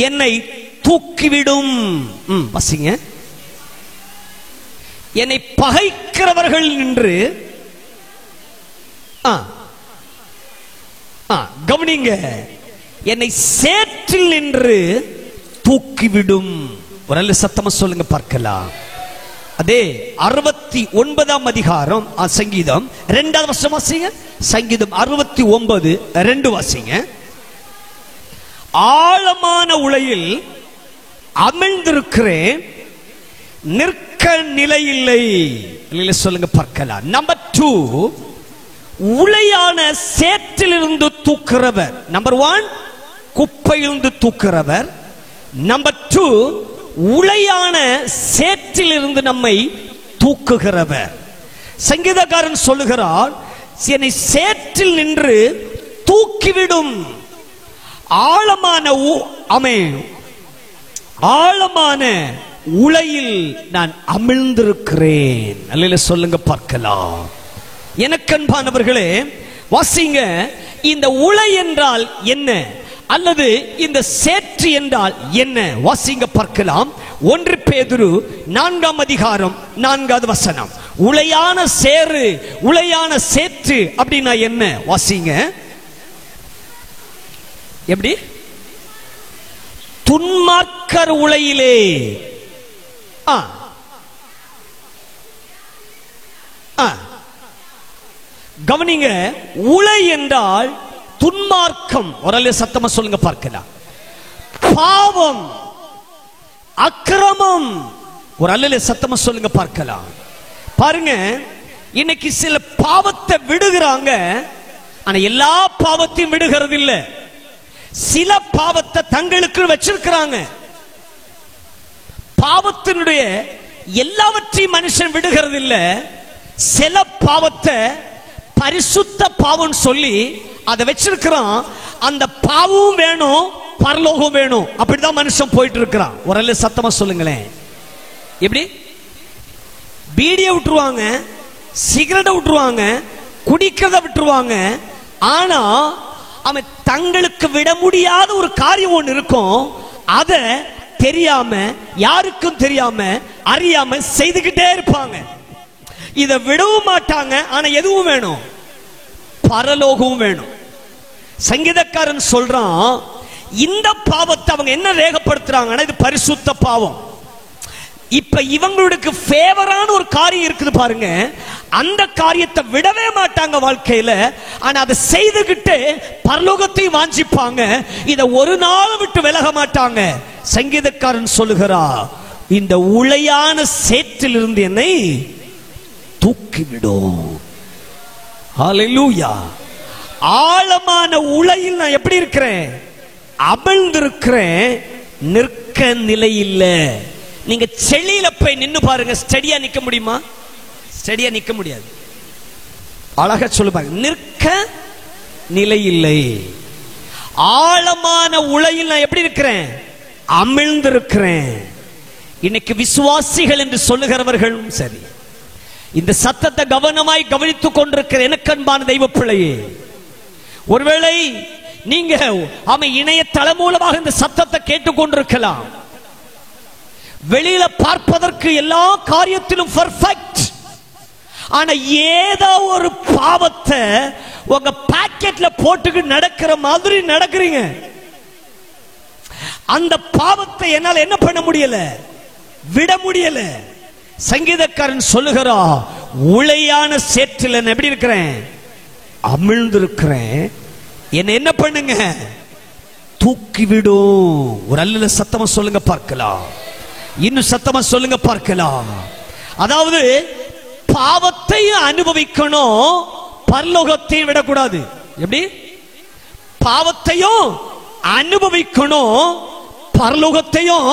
என்னை தூக்கிவிடும். வசிங்க. என்னை பகைக்கிறவர்கள் நின்று கவனிங்க, என்னை சேற்றில் நின்று தூக்கிவிடும். ஒரு நல்ல சத்தமா சொல்லுங்க பார்க்கலாம். அதே 69 அதிகாரம் சங்கீதம் 2 வசனம் வாசிங்க. சங்கீதம் 69 2 வாசிங்க. ஆழமான உளையில் அமிழ்ந்திருக்கிறேன், நிற்க நிலையில்லை. சொல்லுங்க பார்க்கலாம். நம்பர் 2, உளையான சேற்றிலிருந்து தூக்குறவர். நம்பர் 1, குப்பையிலிருந்து தூக்குறவர். நம்பர் 2, உளையான சேற்றிலிருந்து நம்மை தூக்குகிறவர். சங்கீதக்காரன் சொல்லுகிறார், என்னை சேற்றில் நின்று தூக்கிவிடும். ஆழமான உளையில் நான் அமிழ்ந்திருக்கிறேன். அல்லேலூயா சொல்லுங்க பார்க்கலாம். எனக்கு அன்பானவர்களே, வாசிங்க. இந்த உளை என்றால் என்ன, அல்லது இந்த சேற்று என்றால் என்ன? வாசிங்க பார்க்கலாம். 1 பேதுரு 4 அதிகாரம் 4 வசனம். உளையான சேறு, உளையான சேற்று அப்படின்னா என்ன? வாசிங்க. எப்படி? துன்மார்க்கர் உளையிலே கவனிங்க. உளை என்றால் துன்மார்க்கம். ஒரு சத்தமா சொல்லுங்க பார்க்கலாம். பாவம், அக்கிரமம். ஒரு அல்ல சத்தமா சொல்லுங்க பார்க்கலாம். பாருங்க, இன்னைக்கு சில பாவத்தை விடுகிறாங்க, ஆனா எல்லா பாவத்தையும் விடுகிறது இல்ல. சில பாவத்தை தங்களுக்கு வச்சிருக்கிறாங்க. பாவத்தினுடைய எல்லாவற்றையும் மனுஷன் விடுகிறது இல்ல. சில பாவத்தை பரிசுத்த பாவம் சொல்லி அதை வச்சிருக்கிறான். அந்த பாவம் வேணும், பரலோகம் வேணும். அப்படிதான் மனுஷன் போயிட்டு இருக்கிறான். ஒரு சத்தமா சொல்லுங்களேன். எப்படி? பீடியை விட்டுருவாங்க, சிகரெட்டை விட்டுருவாங்க, குடிக்கிறத விட்டுருவாங்க. ஆனா அவன் தங்களுக்கு விட முடியாத ஒரு காரியம் ஒன்று இருக்கும். அதை தெரியாம, யாருக்கும் தெரியாம, அறியாம செய்துகிட்டே இருப்பாங்க. இதை விடவும் மாட்டாங்க. ஆனா எதுவும் வேணும், பரலோகமும் வேணும். சங்கீதக்காரன் சொல்றான், இந்த பாவத்தை அவங்க என்ன ரேகப்படுத்துறாங்கன்னா இது பரிசுத்த பாவம். இப்ப இவங்களுக்கு ஃபேவரான ஒரு காரியம் இருக்குது பாருங்க, அந்த காரியத்தை விடவே மாட்டாங்க வாழ்க்கையில. ஆனா அதை செய்துகிட்டு பரலோகத்தையும் வாஞ்சிப்பாங்க. இதை ஒரு நாள் விட்டு விலக மாட்டாங்க. சங்கீதக்காரன் சொல்லுகிறா, இந்த உளையான சேற்றிலிருந்து என்னை தூக்கிவிடும். ஹல்லேலூயா. ஆழமான உளையில் நான் எப்படி இருக்கிறேன், அமிழ்ந்திருக்கிறேன், நிற்க நிலை இல்லை. நீங்க செளியில போய் நின்னு பாருங்க, ஸ்டடியா நிக்க முடியுமா? ஸ்டடியா நிக்க முடியாது. அழகா சொல்லுவாங்க, நிற்க நிலை இல்லை. ஆழமான உளையில் நான் எப்படி இருக்கிறேன், அமிழ்ந்திருக்கிறேன். இன்னைக்கு விசுவாசிகள் என்று சொல்லுகிறவர்களும் சரி, இந்த சத்தத்தை கவனமாய் கவனித்துக் கொண்டிருக்கிற எனக்கு அன்பான தெய்வ பிள்ளையே, ஒருவேளை நீங்க இணையதளம் மூலமாக இந்த சத்தத்தை கேட்டுக்கொண்டிருக்கலாம். வெளியில பார்ப்பதற்கு எல்லா காரியத்திலும் பெர்ஃபெக்ட். ஆனா ஏதோ ஒரு பாவத்தை உங்க பாக்கெட்ல போட்டுக்கு நடக்கிற மாதிரி நடக்கிறீங்க. அந்த பாவத்தை என்னால என்ன பண்ண முடியல, விட முடியல. சங்கீதக்காரன் சொல்லுகிறா, உளையான சேற்றில் நான் எப்படி இருக்கிறேன், அமிழ்ந்திருக்கிறேன். என்ன பண்ணுங்க, தூக்கிவிடும். ஒரு அல்ல சத்தமா சொல்லுங்க பார்க்கலாம், இன்னும் சத்தமா சொல்லுங்க பார்க்கலாம். அதாவது பாவத்தையும் அனுபவிக்கணும், பரலோகத்தையும் விடக்கூடாது. எப்படி? பாவத்தையும் அனுபவிக்கணும், பரலோகத்தையும்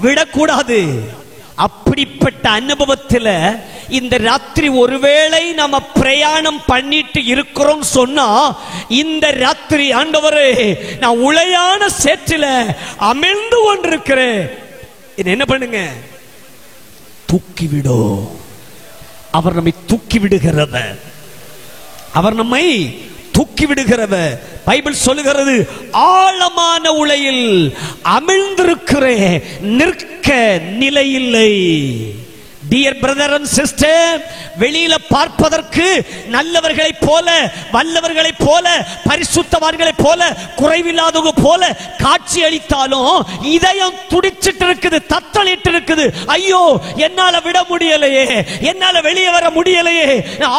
விடக்கூடாது. அப்படிப்பட்ட அனுபவத்தில் இந்த ராத்திரி ஒருவேளை நம்ம பிரயாணம் பண்ணிட்டு இருக்கிறோம் சொன்னா, இந்த ராத்திரி ஆண்டவரே நான் உளையான சேற்றில அமிழ்ந்து கொண்டிருக்கிறேன், என்ன பண்ணுங்க, தூக்கிவிடும். அவர் நம்மை தூக்கி விடுகிறவர், அவர் நம்மை தூக்கி விடுகிறவர். பைபிள் சொல்லுகிறது, ஆழமான உளையில் அமிழ்ந்திருக்கிறேன், நிற்க நிலையில்லை. டியர் பிரதர் அண்ட் சிஸ்டர், வெளியில பார்ப்பதற்கு நல்லவர்களை போல, வல்லவர்களை போல, பரிசுத்தவான்களை போல, குறைவில்லாதவங்க போல காட்சி அளித்தாலும் இதயம் துடிச்சிட்டு இருக்குது, தத்தளிட்டு இருக்குது. ஐயோ என்னால விட முடியலையே, என்னால வெளியே வர முடியலையே,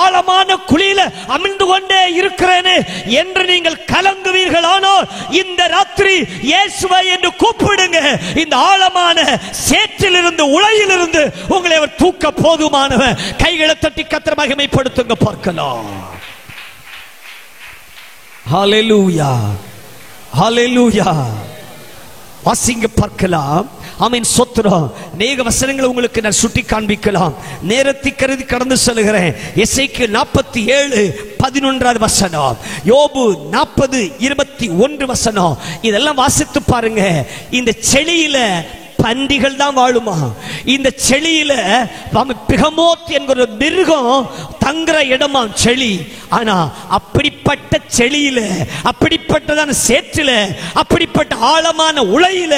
ஆழமான குழியில அமிழ்ந்து கொண்டே இருக்கிறேனே என்று நீங்கள் கலங்குவீர்களானால் இந்த ராத்திரி இயேசுவை என்று கூப்பிடுங்க. இந்த ஆழமான சேற்றிலிருந்து, உளையிலிருந்து உங்களை அவர் தூக்க போதுமானவர். கைகளை தட்டி கர்த்தரை மகிமைப்படுத்துங்க பார்க்கலாம். ஹல்லேலூயா, ஹல்லேலூயா. வாசிங்க பார்க்கலாம். ஆமென், ஸ்தோத்திரம். அநேக வசனங்களை உங்களுக்கு நான் சுட்டி காண்பிக்கலாம், நேரத்தை கருதி கடந்து செல்கிறேன். எசேக்கியேல் 47:11 வசனம், யோபு 40:21 வசனம், இதெல்லாம் வாசித்து பாருங்க. இந்த செளியில பன்றிகள் தான் வாழுமா? இந்த செளியில பிகமோத் என்கிற மிருகம் தங்குற இடமா செளி. ஆனா அப்படிப்பட்ட செளியில, அப்படிப்பட்டதான சேற்றில, அப்படிப்பட்ட ஆழமான உளையில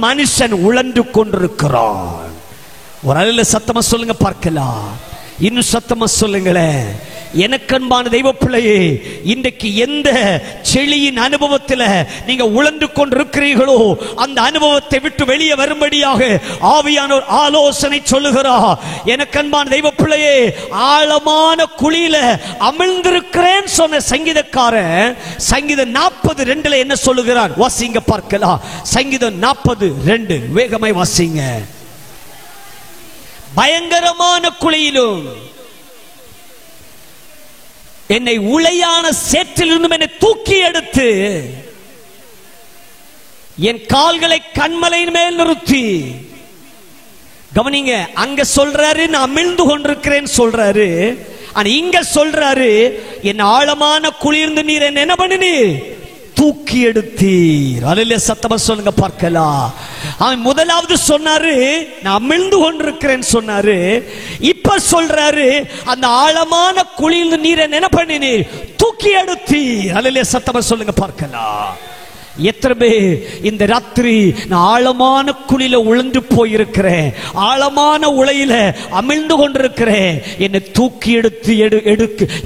மனுஷன் உழன்று கொண்டிருக்கிறான். ஒரு அலையில சத்தமா சொல்லுங்க பார்க்கலாம், இன்னும் சத்தமா சொல்லுங்களேன். எனக்கு அன்பான தெய்வ பிள்ளையே, இன்றைக்கு எந்த செளியின் அனுபவத்தில் நீங்க உழந்து கொண்டிருக்கிறீர்களோ அந்த அனுபவத்தை விட்டு வெளியே வரும்படியாக ஆவியானவர் ஆலோசனை சொல்லுகிறார். எனக்கு அன்பான தெய்வ பிள்ளையே, ஆழமான குழியில அமிழ்ந்திருக்கிறேன் சொன்ன சங்கீதக்காரன் சங்கீதம் 40:2 என்ன சொல்லுகிறார்? வாசிங்க பார்க்கலாம். சங்கீதம் 40:2 வேகமாய் வாசிங்க. பயங்கரமான குழியிலும் என்னை உளையான சேற்றிலிருந்தும் என்னை தூக்கி எடுத்து என் கால்களை கண்மலையின் மேல் நிறுத்தி. கவனிங்க, அங்க சொல்றாரு நான் அமிழ்ந்து கொண்டிருக்கிறேன் சொல்றாரு, ஆனா இங்க சொல்றாரு என் ஆழமான குழியிருந்து நீர் என்ன பண்ணினீர், தூக்கி எடுத்தீர். அல்லேலூயா, சத்தமா சொல்லுங்க பார்க்கலாம். அவன் முதலாவது சொன்னாரு நான் அமிழ்ந்து கொண்டிருக்கிறேன் சொன்னாரு, இப்ப சொல்றாரு அந்த ஆழமான குழியில் நீர் என்ன பண்ணினீர், தூக்கி எடுத்தீர். அல்லேலூயா, சத்தமா சொல்லுங்க பார்க்கலாம். எத்தனை பேர் இந்த ராத்திரி நான் ஆழமான குழியில உழந்து போயிருக்கிறேன், ஆழமான உளையில அமிழ்ந்து கொண்டிருக்கிறேன், என்னை தூக்கி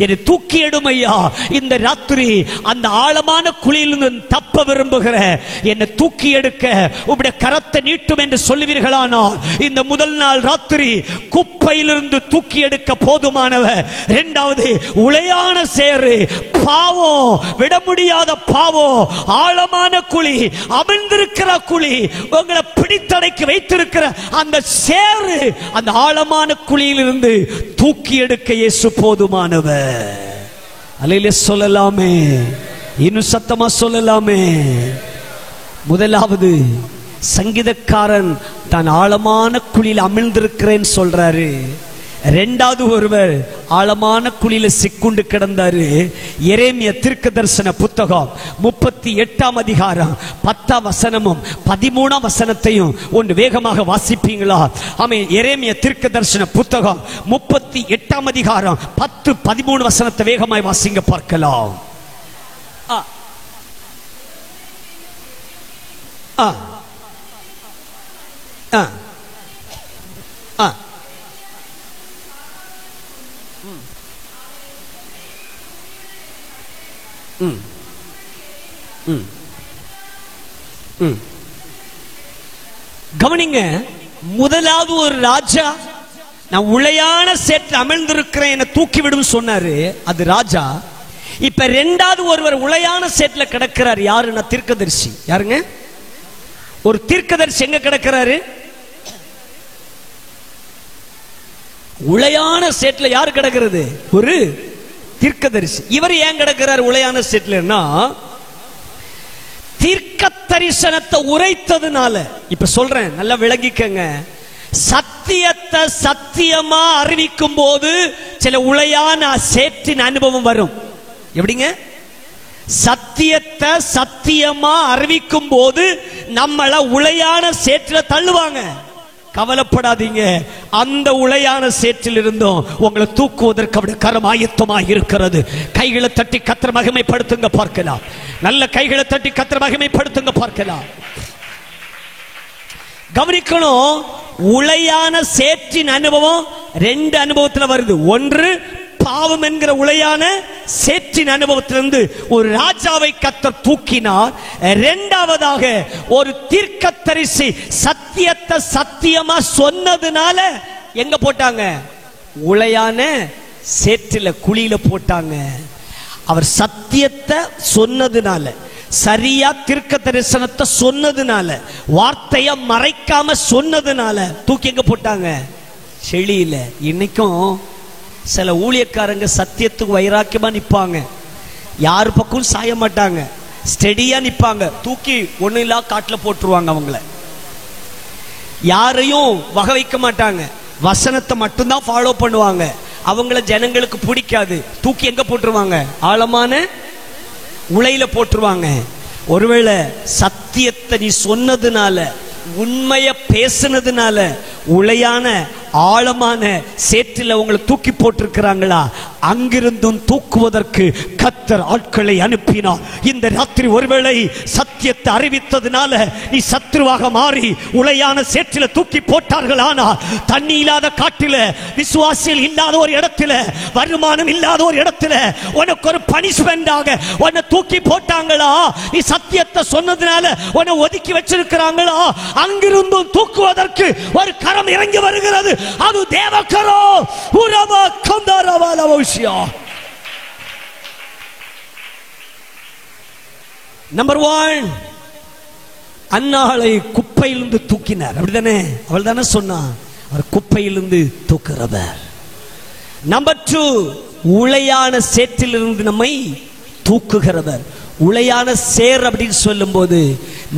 என்னை தூக்கி எடுமையா. இந்த ராத்திரி அந்த ஆழமான குழியிலிருந்து தப்ப விரும்புகிறேன், என்னை தூக்கி எடுக்க உம்முடைய கரத்தை நீட்டும் என்று சொல்லுவீர்களானால் இந்த முதல் நாள் ராத்திரி குப்பையிலிருந்து தூக்கி எடுக்க போதுமானவர். இரண்டாவது, உளையான சேறு, பாவம், விட முடியாத பாவம், ஆழமான குழி, அமிழ்ந்திருக்கிற குழி, உங்களை பிடித்தடைக்கு வைத்திருக்கிற அந்த சேறு, அந்த ஆழமான குழியிலிருந்து தூக்கி எடுக்க இயேசு போதுமானவர். அல்லேலூயா சொல்லலாமே, இன்னும் சத்தமா சொல்லலாமே. முதலாவது, சங்கீதக்காரன் தான் ஆழமான குழியில் அமிழ்ந்திருக்கிறேன் சொல்றாரு. இரண்டாவது, ஒருவர் ஆழமான குழியில சிக்குண்டு கிடந்தாரு. எரேமியா தீர்க்கதரிசன புத்தகம் 38 அதிகாரம் 10 வசனமும் 13 வசனத்தையும் ஒன்று வேகமாக வாசிப்பீங்களா? ஆமென். எரேமியா தீர்க்கதரிசன புத்தகம் 38 அதிகாரம் 10, 13 வசனத்தை வேகமாய் வாசிங்க பார்க்கலாம். கவனிங்க. முதலாவது ஒரு ராஜா நான் உளையான சேற்றில் அமிழ்ந்திருக்கிறேன் என்னை தூக்கிவிடும் சொன்னாரு, அது ராஜா. இப்ப இரண்டாவது ஒருவர் உளையான சேற்றில் கிடக்கிறார். யாருன்னா தீர்க்கதரிசி. யாருங்க? ஒரு தீர்க்கதரிசி எங்க கிடக்கிறாரு? உளையான சேற்றில். யாரு கிடக்கிறது? ஒரு தீர்க்கதரிசி. இவர் ஏன் கிடக்கிறார் உளையான சேற்றில்னா, தீர்க்க தரிசனத்தை உரைத்ததுனால. இப்ப சொல்றேன், நல்லா விளங்கிக்கங்க. சத்தியத்தை சத்தியமா அறிவிக்கும் போது சில உளையான சேற்றின் அனுபவம் வரும். எப்படிங்க? சத்தியத்தை சத்தியமா அறிவிக்கும் போது நம்மள உளையான சேற்றில் தள்ளுவாங்க. கவலைப்படாதீங்க, அந்த உளையான சேற்றில் இருந்தும் உங்களை தூக்குவதற்கு அவருடைய கரம் ஆயத்தமாக இருக்கிறது. கைகளை தட்டி கர்த்தரை மகிமைப்படுத்துங்க பார்க்கலாம். நல்ல கைகளை தட்டி கர்த்தரை மகிமைப்படுத்துங்க பார்க்கலாம். கவனிக்கணும், உளையான சேற்றின் அனுபவம் ரெண்டு அனுபவத்தில் வருது. ஒன்று, பாவம் என்கிற உளையான சேற்றின் அனுபவத்திலிருந்து ஒரு ராஜாவை கர்த்தர் தூக்கினார். இரண்டாவதாக, ஒரு தீர்க்கதரிசி சத்தியத்தை சத்தியமா சொன்னதுனால எங்க போட்டாங்க? உளையான சேற்றில, குழியில போட்டாங்க. அவர் சத்தியத்தை சொன்னதுனால, சரியா தீர்க்க தரிசனத்தை சொன்னதுனால, வார்த்தையை மறைக்காம சொன்னதுனால தூக்கி எங்க போட்டாங்க? செளியில. இன்னைக்கும் சில ஊழியக்காரங்க சத்தியத்துக்கு வைராக்கியமா நிப்பாங்க, யாரு பக்கம் சாய மாட்டாங்க, ஸ்டெடியா நிப்பாங்க. தூக்கி ஒண்ணு இல்லா காட்டுல போட்டுருவாங்க. அவங்கள யாரையும் வகை வைக்க மாட்டாங்க, வசனத்தை மட்டும்தான் ஃபாலோ பண்ணுவாங்க. அவங்கள ஜனங்களுக்கு பிடிக்காது, தூக்கி எங்க போட்டுருவாங்க? ஆழமான உளையில போட்டுருவாங்க. ஒருவேளை சத்தியத்தை நீ சொன்னதுனால, உண்மைய பேசுனதுனால உளையான ஆழமான சேற்றில் உங்களை தூக்கி போட்டிருக்கிறாங்களா? அங்கிருந்தும் தூக்குவதற்கு கர்த்தர் ஆட்களை அனுப்பினார். இந்த ராத்திரி ஒருவேளை சத்தியத்தை அறிவித்ததுனால நீ சத்ருவாக மாறி உளையான சேற்றில் தூக்கி போட்டார்கள். ஆனால் தண்ணி இல்லாத காட்டில, விசுவாசிகள் இல்லாத ஒரு இடத்துல, வருமானம் இல்லாத ஒரு இடத்துல உனக்கு ஒரு பனிஷ்மெண்டாக உன்னை தூக்கி போட்டாங்களா? நீ சத்தியத்தை சொன்னதுனால உன்னை ஒதுக்கி வச்சிருக்கிறாங்களா? அங்கிருந்தும் தூக்குவதற்கு ஒரு கரம் இறங்கி வருகிறது. அது தேவக்கரோ. உரவா கந்தரவால விஷயா. நம்பர் 1, அன்னாளை குப்பையிலிருந்து தூக்கினார். அப்படிதானே? அவள் தானே சொன்னா, அவர் குப்பையிலிருந்து தூக்குறவர். நம்பர் 2, உளையான சேற்றிலிருந்து நம்மை தூக்குகிறவர். உளையான சேர் அப்படின்னு சொல்லும் போது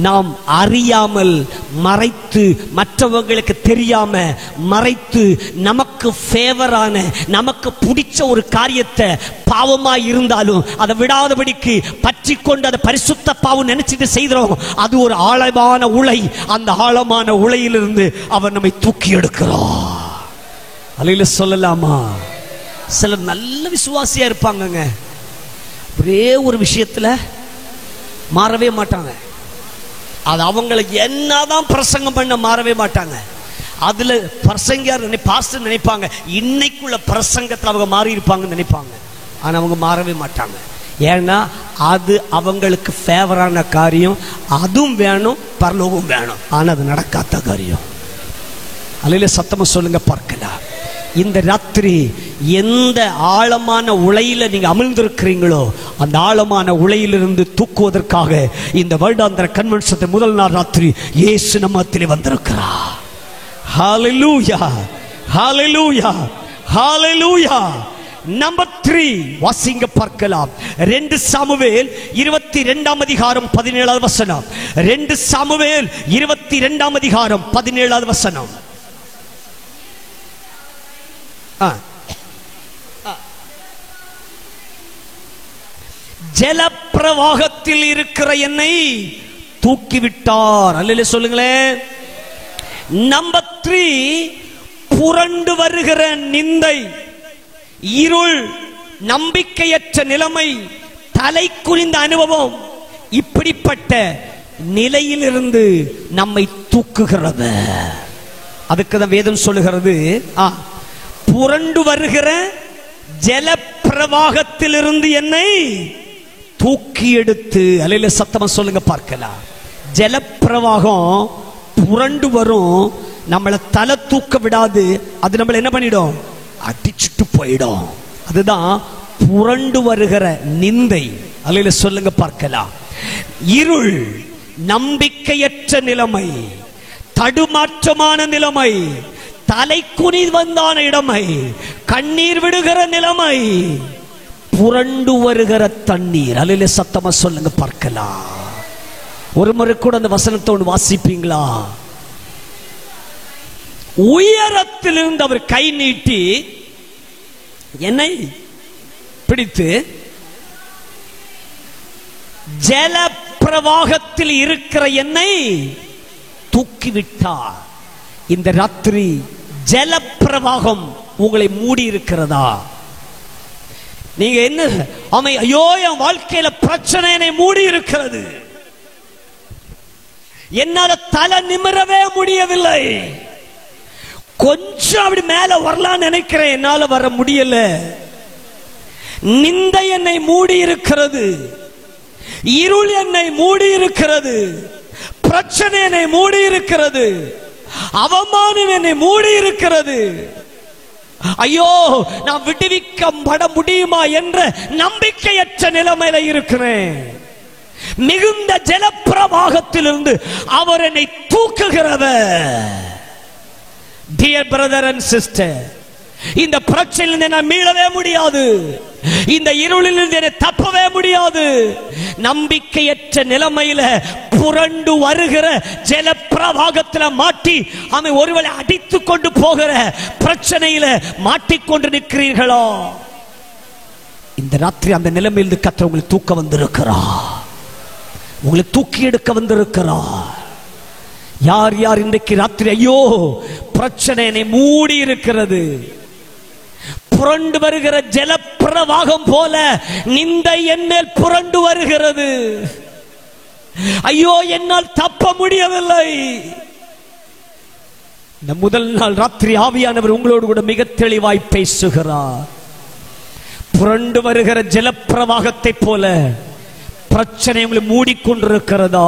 நாம் அறியாமல் மறைத்து, மற்றவங்களுக்கு தெரியாம மறைத்து, நமக்கு ஃபேவரான, நமக்கு பிடிச்ச ஒரு காரியத்தை பாவமா இருந்தாலும் அதை விடாதபடிக்கு பற்றி கொண்டு அதை பரிசுத்த பாவம் நினைச்சிட்டு செய்கிறோம். அது ஒரு ஆழமான உளை. அந்த ஆழமான உளையிலிருந்து அவர் நம்மை தூக்கி எடுக்கிறார். அல்லேலூயா சொல்லலாமா? சிலர் நல்ல விசுவாசியா இருப்பாங்கங்க, ஒரே ஒரு விஷயத்துல மாறவே மாட்டாங்க. அது அவங்களுக்கு என்னதான் பிரசங்கம் பண்ண மாறவே மாட்டாங்க. அதுல பிரசங்கியார் பாஸ்டர் நினைப்பாங்க இன்னைக்குள்ள பிரசங்கத்தில் அவங்க மாறி இருப்பாங்கன்னு நினைப்பாங்க. ஆனா அவங்க மாறவே மாட்டாங்க. ஏன்னா அது அவங்களுக்கு ஃபேவரான காரியம். அதுவும் வேணும், பரலோகம் வேணும். ஆனா அது நடக்காத காரியம். அல்லேலூயா, சத்தமா சொல்லுங்க பார்க்கலாம். இந்த ராத்திரி எந்த ஆழமான உளையில நீங்க அமிழ்ந்திருக்கிறீங்களோ அந்த ஆழமான உளையிலிருந்து தூக்குவதற்காக இந்த வருடாந்திர கன்வென்ஷன் முதல் நாள் ராத்திரி இயேசு நம்மத்திலே வந்திருக்கிறார். ஹல்லேலூயா, ஹல்லேலூயா, ஹல்லேலூயா. நம்பர் 3 வாசிங்க பார்க்கலாம். 2 சாமுவேல் 22 அதிகாரம் 17 வசனம். 2 சாமுவேல் 22 அதிகாரம் 17 வசனம். ஜலப்பிரவாகத்தில் இருக்கிற என்னை தூக்கிவிட்டார். அல்லேலூயா சொல்லுங்களேன். நம்பர் 3 புரண்டு வருகிற நிந்தை, இருள், நம்பிக்கையற்ற நிலைமை, தலை குனிந்த அனுபவம், இப்படிப்பட்ட நிலையிலிருந்து நம்மை தூக்குகிறது. அதுக்கு தான் வேதம் சொல்லுகிறது புரண்டு வருகிற ஜலப்பிரவாகத்திலிருந்து என்னை தூக்கி எடுத்து. அல்லேலூயா, சத்தமா சொல்லுங்க பார்க்கலாம். ஜலப்பிரவாகம் புரண்டு வரும், நம்மளை தலை தூக்க விடாது. அது நம்மளை என்ன பண்ணிடும்? அடிச்சுட்டு போயிடும். அதுதான் புரண்டு வருகிற நிந்தை. அல்லேலூயா சொல்லுங்க பார்க்கலாம். இருள், நம்பிக்கையற்ற நிலைமை, தடுமாற்றமான நிலைமை, தலை குனி வந்தான இடமை, கண்ணீர் விடுகிற நிலைமை, புரண்டு வருகிற தண்ணீர். அல்லேலூயா சத்தமா சொல்லுங்க பார்க்கலாம். ஒரு முறை கூட அந்த வசனத்தோடு வாசிப்பீங்களா? உயரத்திலிருந்து அவர் கை நீட்டி என்னை பிடித்து ஜல பிரவாகத்தில் இருக்கிற என்னை தூக்கிவிட்டார். இந்த ராத்திரி ஜலப்பிரவாகம் உங்களை மூடி இருக்கிறதா? நீங்க என்ன ஐயோ என் வாழ்க்கையில பிரச்சனை என்னை மூடி இருக்கிறது, என்னால தலை நிமிரவே முடியவில்லை, கொஞ்சம் அப்படி மேல வரலான்னு நினைக்கிறேன், என்னால வர முடியல, நிந்தை என்னை மூடி இருக்கிறது, இருள் என்னை மூடி இருக்கிறது, பிரச்சனை என்னை மூடி இருக்கிறது, அவமானம் என்னை மூடி இருக்கிறது, ஐயோ நான் விடுவிக்கப்பட முடியுமா என்ற நம்பிக்கையற்ற நிலைமையில இருக்கிறேன். மிகுந்த ஜலப்பிரவாகத்திலிருந்து அவர் என்னை தூக்குகிறவர். Dear brother and sister, இந்த பிரச்சனையிலிருந்து நான் மீளவே முடியாது, இந்த இருளிலிருந்து என்னை தப்பவே முடியாது. நம்பிக்கையற்ற நிலைமையில புரண்டு வருகிற ஜலப்பிரவாகத்துல மாட்டி அவன் ஒருவேளை அடித்து கொண்டு போகிற பிரச்சனையில மாட்டிக்கொண்டு நிற்கிறீர்களோ, இந்த ராத்திரி அந்த நிலைமையிலிருந்து கர்த்தர் உங்களை தூக்க வந்திருக்கிறார், உங்களை தூக்கி எடுக்க வந்திருக்கிறார். யார் யார் இன்றைக்கு ராத்திரி ஐயோ பிரச்சனை என்னை மூடி இருக்கிறது, புரண்டு வருகிற ஜலப்பிரவாகம் போல நிந்தை என்மேல் புரண்டு வருகிறது, ஐயோ என்னால் தப்ப முடியவில்லை, இந்த முதல் நாள் ராத்திரி ஆவியானவர் உங்களோடு கூட மிக தெளிவாய் பேசுகிறார். புரண்டு வருகிற ஜலப்பிரவாகத்தை போல பிரச்சனை உங்களை மூடிக்கொண்டிருக்கிறதா?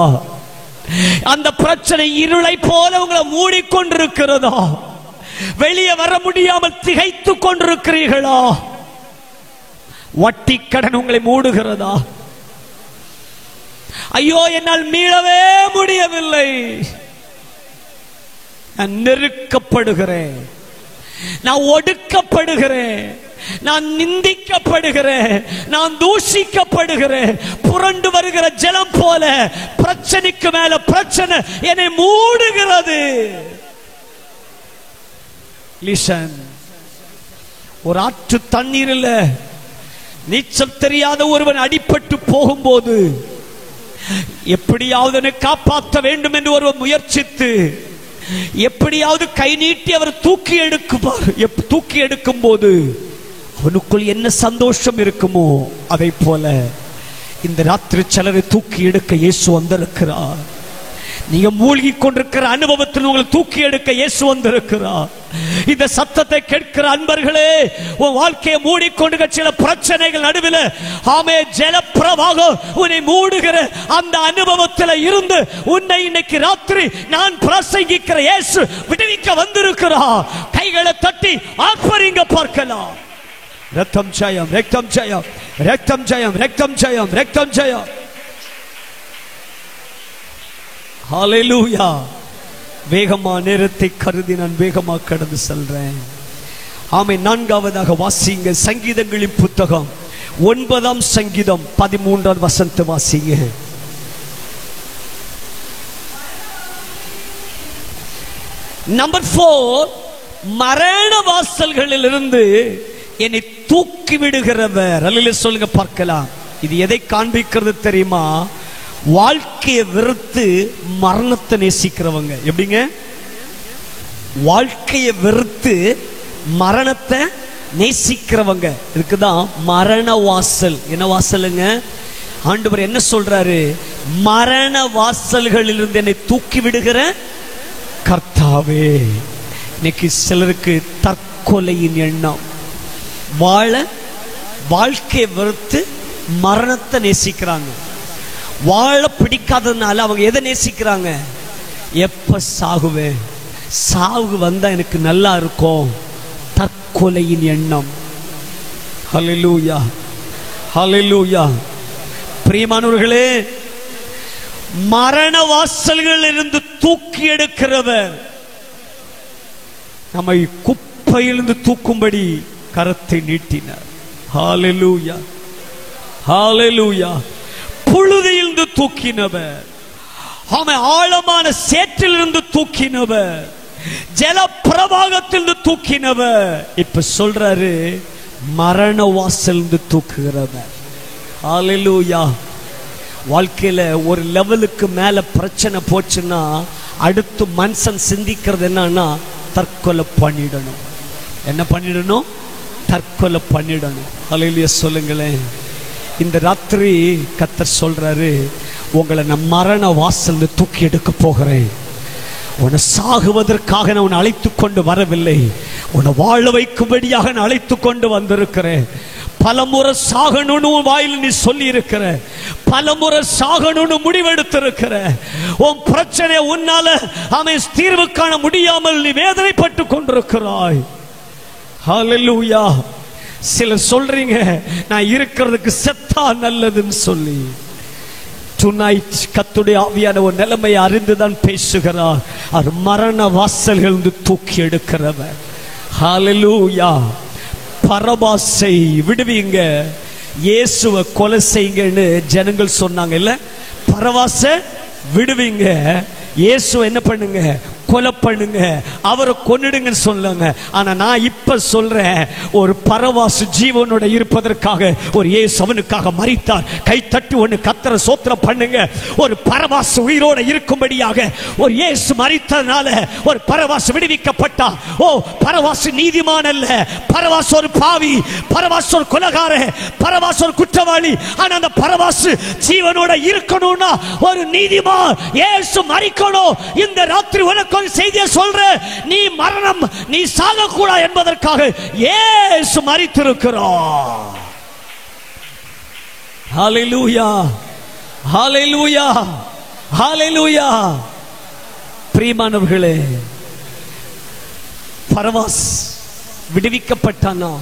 அந்த பிரச்சனை இருளை போல உங்களை மூடிக்கொண்டிருக்கிறதா? வெளியே வர முடியாமல் திகைத்து கொண்டிருக்கிறீர்களா? வட்டி கடன் உங்களை மூடுகிறதா? ஐயோ என்னால் மீளவே முடியவில்லை, நான் நெருக்கப்படுகிறேன், நான் ஒடுக்கப்படுகிறேன், நான் நிந்திக்கப்படுகிறேன், நான் தூஷிக்கப்படுகிறேன். புரண்டு வருகிற ஜலம் போல பிரச்சனைக்கு மேல பிரச்சனை என்னை மூடுகிறது. லிசன், ஒரு ஆற்று தண்ணீரில் நீச்சல் தெரியாத ஒருவன் அடிபட்டு போகும்போது எப்படியாவது காப்பாற்ற வேண்டும் என்று ஒருவன் முயற்சித்து எப்படியாவது கை நீட்டி அவர் தூக்கி எடுக்குவார். தூக்கி எடுக்கும் போது அவனுக்குள் என்ன சந்தோஷம் இருக்குமோ அதை போல இந்த ராத்திரி சிலரை தூக்கி எடுக்க இயேசு வந்திருக்கிறார். நீங்க மூழ்கி கொண்டிருக்கிற அனுபவத்தில் உங்களை தூக்கி எடுக்க இயேசு வந்திருக்கிறார். இந்த சத்தத்தை கேட்கிற அன்பர்களே, உன் வாழ்க்கையை மூடிக்கொண்டு சில பிரச்சனைகள் நடுவில் ஆமே ஜலப்பிரவாகம் உன்னை மூடுகிற அந்த அனுபவத்தில் இருந்து உன்னை இன்னைக்கு ராத்திரி நான் பிரசங்கிக்கிற இயேசு விடுவிக்க வந்திருக்கிறார். கைகளை தட்டி ஆர்ப்பரிங்க பார்க்கலாம். ரத்தம் ஜெயம், ரத்தம் ஜெயம், ரத்தம் ஜெயம், ரத்தம் ஜெயம், ரத்தம் ஜெயம். ஹல்லேலூயா. வேகமா நேரத்தை கருதி நான் வேகமா கடந்து செல்றேன். ஆமே. நான்காவதாக வாசிங்க சங்கீதங்களின் புத்தகம் 9ஆம் சங்கீதம் 13ஆம் வசனத்தை வாசிங்க. நம்பர் 4, மரண வாசல்களில் இருந்து என்னை தூக்கி விடுகிறவர். அல்லேலூயா சொல்லுங்க பார்க்கலாம். இது எதை காண்பிக்கிறது தெரியுமா? வாழ்க்கையை வெறுத்து மரணத்தை நேசிக்கிறவங்க. எப்படிங்க? வாழ்க்கையை வெறுத்து மரணத்தை நேசிக்கிறவங்க இருக்குதான் மரண வாசல். என்ன வாசலுங்க? ஆண்டவர் என்ன சொல்றாரு? மரண வாசல்களில் இருந்து என்னை தூக்கி விடுகிற கர்த்தாவே. இன்னைக்கு சிலருக்கு தற்கொலையின் எண்ணம், வாழ்க்கையை வெறுத்து மரணத்தை நேசிக்கிறாங்க. வாழ பிடிக்காததுனால அவங்க எதை நேசிக்கிறாங்க? எப்ப சாகுவேன், சாவு வந்தா எனக்கு நல்லா இருக்கும். தற்கொலையின் எண்ணம். ஹல்லேலூயா, ஹல்லேலூயா. பிரியமானவர்களே, மரண வாசல்கள் இருந்து தூக்கி எடுக்கிறவர் நம்மை குப்பையிலிருந்து தூக்கும்படி கரத்தை நீட்டினார். ஹல்லேலூயா, ஹல்லேலூயா. புழுதியிலிருந்து தூக்கினவர், அவன் ஆழமான சேற்றிலிருந்து தூக்கினவர், ஜல பிரவாகத்திலிருந்து தூக்கினவர். இப்ப சொல்றாரு மரண வாசலிருந்து தூக்குகிறவர். ஹல்லேலூயா. வாழ்க்கையில ஒரு லெவலுக்கு மேல பிரச்சனை போச்சுன்னா அடுத்து மனுஷன் சிந்திக்கிறது என்னன்னா தற்கொலை பண்ணிடணும். என்ன பண்ணிடணும்? தற்கொலை பண்ணிடணும். ஹல்லேலூயா சொல்லுங்களேன். இந்த ராத்திரி கர்த்தர் சொல்றாரு, உங்களை நான் மரண வாசல்ல தூக்கி எடுக்க போகிறேன். உன்னை சாகுவதற்காக நான் உன்னை அழைத்து கொண்டு வரவில்லை, உன்னை வாழ வைக்கும்படியாக நான் அழைத்து கொண்டு வந்திருக்கிறேன். பலமுறை சாகணும்னு வாயில் நீ சொல்லி இருக்கிற, பலமுறை சாகணும்னு முடிவெடுத்திருக்கிற, உன் பிரச்சனை உன்னால அவன் தீர்வு காண முடியாமல் நீ வேதனைப்பட்டு கொண்டிருக்கிறாய். ஹல்லேலூயா. சிலர் சொல்றீங்க நான் இருக்கிறதுக்கு செத்தா நல்லதுன்னு சொல்லி. டுநைட் கர்த்தருடைய ஆவியான ஒரு நிலைமையை அறிந்துதான் பேசுகிறார். அது மரண வாசல்கள் தூக்கி எடுக்கிறவர். ஹல்லேலூயா. பரபாசை விடுவீங்க, இயேசுவை கொலை செய்யுங்கன்னு ஜனங்கள் சொன்னாங்க இல்ல? பரபாச விடுவீங்க, இயேசுவை என்ன பண்ணுங்க? கொலை பண்ணுங்க, அவரை கொன்னுடுங்கன்னு சொன்னாங்க. ஆனா நான் இப்ப சொல்றேன், ஒரு பரவாசு ஜீவனோட இருப்பதற்காக ஒரு இயேசு அவனுக்காக மரித்தார். கை தட்டி ஒன்னு கர்த்தரை ஸ்தோத்திரம் பண்ணுங்க. ஒரு பரவாசு உயிரோட இருக்கும்படியாக ஒரு இயேசு மரித்ததனால ஒரு பரவாசு விடுவிக்கப்பட்டா. ஓ, பரவாசு நீதிமான் அல்ல, பரவாசு ஒரு பாவி, பரவாசு ஒரு கொலைகாரன், பரவாசு ஒரு குற்றவாளி. ஆனா அந்த பரவாசு ஜீவனோட இருக்கணும்னா ஒரு நீதிமான் இயேசு மரிக்கணும். இந்த ராத்திரி உனக்கு செய்தியை சொல்ற, நீ மரணம், நீ சாகக்கூடாது என்பதற்காக இயேசு மரித்திருக்கிறார். ஹல்லேலூயா, ஹல்லேலூயா, ஹல்லேலூயா. பிரியமானவர்களே, பரவாஸ் விடுவிக்கப்பட்டானா?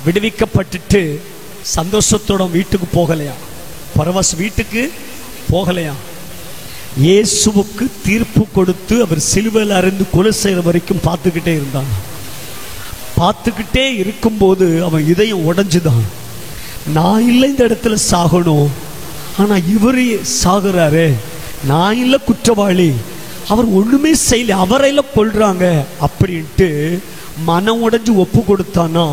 விடுவிக்கப்பட்டுட்டு சந்தோஷத்தோட வீட்டுக்கு போகலையா? பரவாஸ் வீட்டுக்கு போகலையா? இயேசுவுக்கு தீர்ப்பு கொடுத்து அவர் சிலுவையில் அறைந்து கொலை செய்கிற வரைக்கும் பார்த்துக்கிட்டே இருந்தான். பார்த்துக்கிட்டே இருக்கும்போது அவன் இதயம் உடைஞ்சுதான். நான் இல்லை இந்த இடத்துல சாகணும், ஆனா இவரே சாகுறாரு, நான் இல்லை குற்றவாளி, அவர் ஒண்ணுமே செய்யல, அவரையில கொள்றாங்க அப்படின்ட்டு மனம் உடைஞ்சு ஒப்பு கொடுத்தானா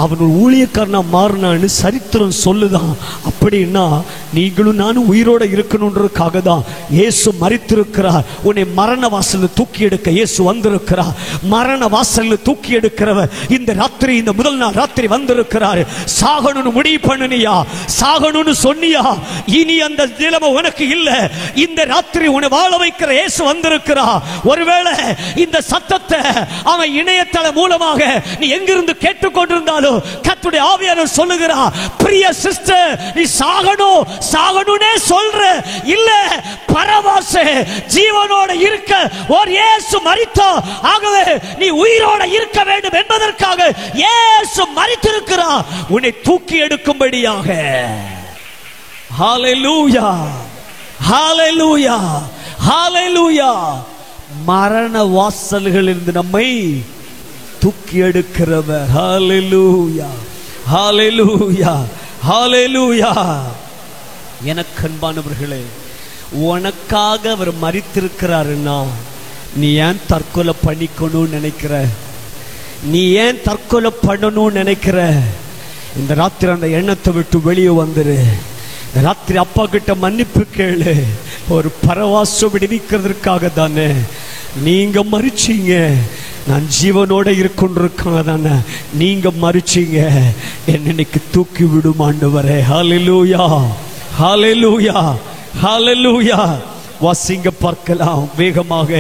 அவன் ஒரு ஊழியக்காரனா மாறினான்னு சரித்திரம் சொல்லுதான். அப்படின்னா நீங்களும் நானும் உயிரோட இருக்கணும்ன்றதுக்காக தான் இயேசு மரித்திருக்கிறார். உன்னை மரண வாசலில் தூக்கி எடுக்க இயேசு வந்திருக்கிறார். மரண வாசலில் தூக்கி எடுக்கிறவர் இந்த ராத்திரி, இந்த முதல் நாள் ராத்திரி வந்திருக்கிறார். சாகணும்னு முடிவு பண்ணியா, சாகணும்னு சொன்னியா, இனி அந்த நிலைமை உனக்கு இல்ல. இந்த ராத்திரி உன்னை வாழ வைக்கிற இயேசு வந்திருக்கிறார். ஒருவேளை இந்த சத்தத்தை அவன் இணையதள மூலமாக நீ எங்கிருந்து கேட்டுக்கொண்டிருந்தாலும் கர்த்தருடைய ஆவியானவர் சொல்லுகிறார், பிரிய சிஸ்டர், நீ சாகணும் சாகணும்னே சொல்ற இல்ல, பரவாச ஜீவனோட இருக்க ஒரு இயேசு மரித்தார். ஆகவே நீ உயிரோட இருக்க வேண்டும் என்பதற்காக இயேசு மரித்திருக்கிறார் உன்னை தூக்கி எடுக்கும்படியாக. ஹalleluya, ஹalleluya, ஹalleluya. மரண வாசல்கள் இருந்து நம்மை தூக்கி எடுக்கிறவர். ஹalleluya, ஹalleluya, ஹalleluya. எனக்கு அன்பானவர்களே, உனக்காக அவர் மரித்திருக்கிறாருன்னா நீ ஏன் தற்கொலை பண்ணிக்கணும்னு நினைக்கிற? நீ ஏன் தற்கொலை பண்ணணும்னு நினைக்கிற? இந்த ராத்திரி அந்த எண்ணத்தை விட்டு வெளியே வந்துரு. இந்த ராத்திரி அப்பா கிட்ட மன்னிப்பு கேளு. ஒரு பரவாசம் விடுவிக்கிறதுக்காக தானே நீங்க மரிச்சீங்க. நான் ஜீவனோட இருக்கொண்டிருக்காங்க தானே நீங்க மரிச்சீங்க. என்னைக்கு தூக்கி விடும் ஆண்டவரே. ஹalleluya, ஹalleluya, ஹalleluya. வாசிங்க பார்க்கலாம் வேகமாக.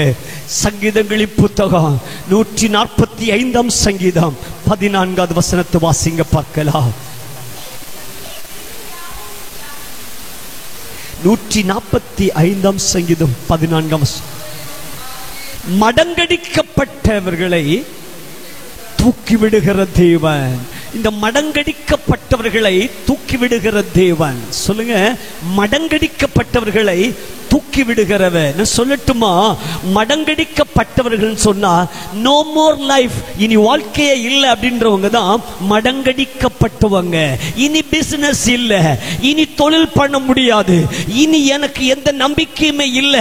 சங்கீதங்களின் புத்தகம் 145 சங்கீதம் 14வது வசனத்தை வாசிங்க பார்க்கலாம். 145 சங்கீதம் 14 மடங்கடிக்கப்பட்டவர்களை தூக்கிவிடுகிற தேவன். இந்த மடங்கடிக்கப்பட்டவர்களை தூக்கிவிடுகிற தேவன். சொல்லுங்க, மடங்கடிக்கப்பட்டவர்களை தூக்கி விடுகிறவர். நான் சொல்லட்டுமா, மடங்கடிக்கப்பட்டவர்கள் சொன்னா நோ மோர் லைஃப், இனி வாழ்க்கையே இல்லை அப்படின்றவங்க தான் மடங்கடிக்கப்பட்டவங்க. இனி பிசினஸ் இல்ல, இனி தொழில் பண்ண முடியாது, இனி எனக்கு எந்த நம்பிக்கையுமே இல்ல,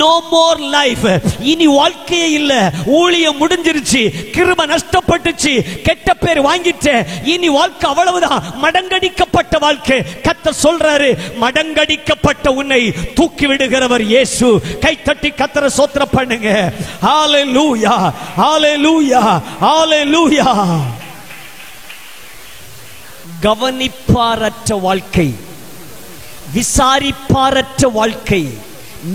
நோ மோர் லைஃப், இனி வாழ்க்கையே இல்ல, ஊழியம் முடிஞ்சிருச்சு, கிருபை நஷ்டப்பட்டுச்சு, கெட்ட பேர் வாங்கிட்டேன், இனி வாழ்க்கை அவ்வளவுதான், மடங்கடிக்கப்பட்ட வாழ்க்கை. கர்த்தர் சொல்றாரு, மடங்கடிக்கப்பட்ட உன்னை தூக்கி விடுகிறவர் இயேசு. கை தட்டி கர்த்தரை ஸ்தோத்திரம் பண்ணுங்க. ஹalleluya, ஹalleluya, ஹalleluya. கவனிப்பாரற்ற வாழ்க்கை, விசாரிப்பாரற்ற வாழ்க்கை,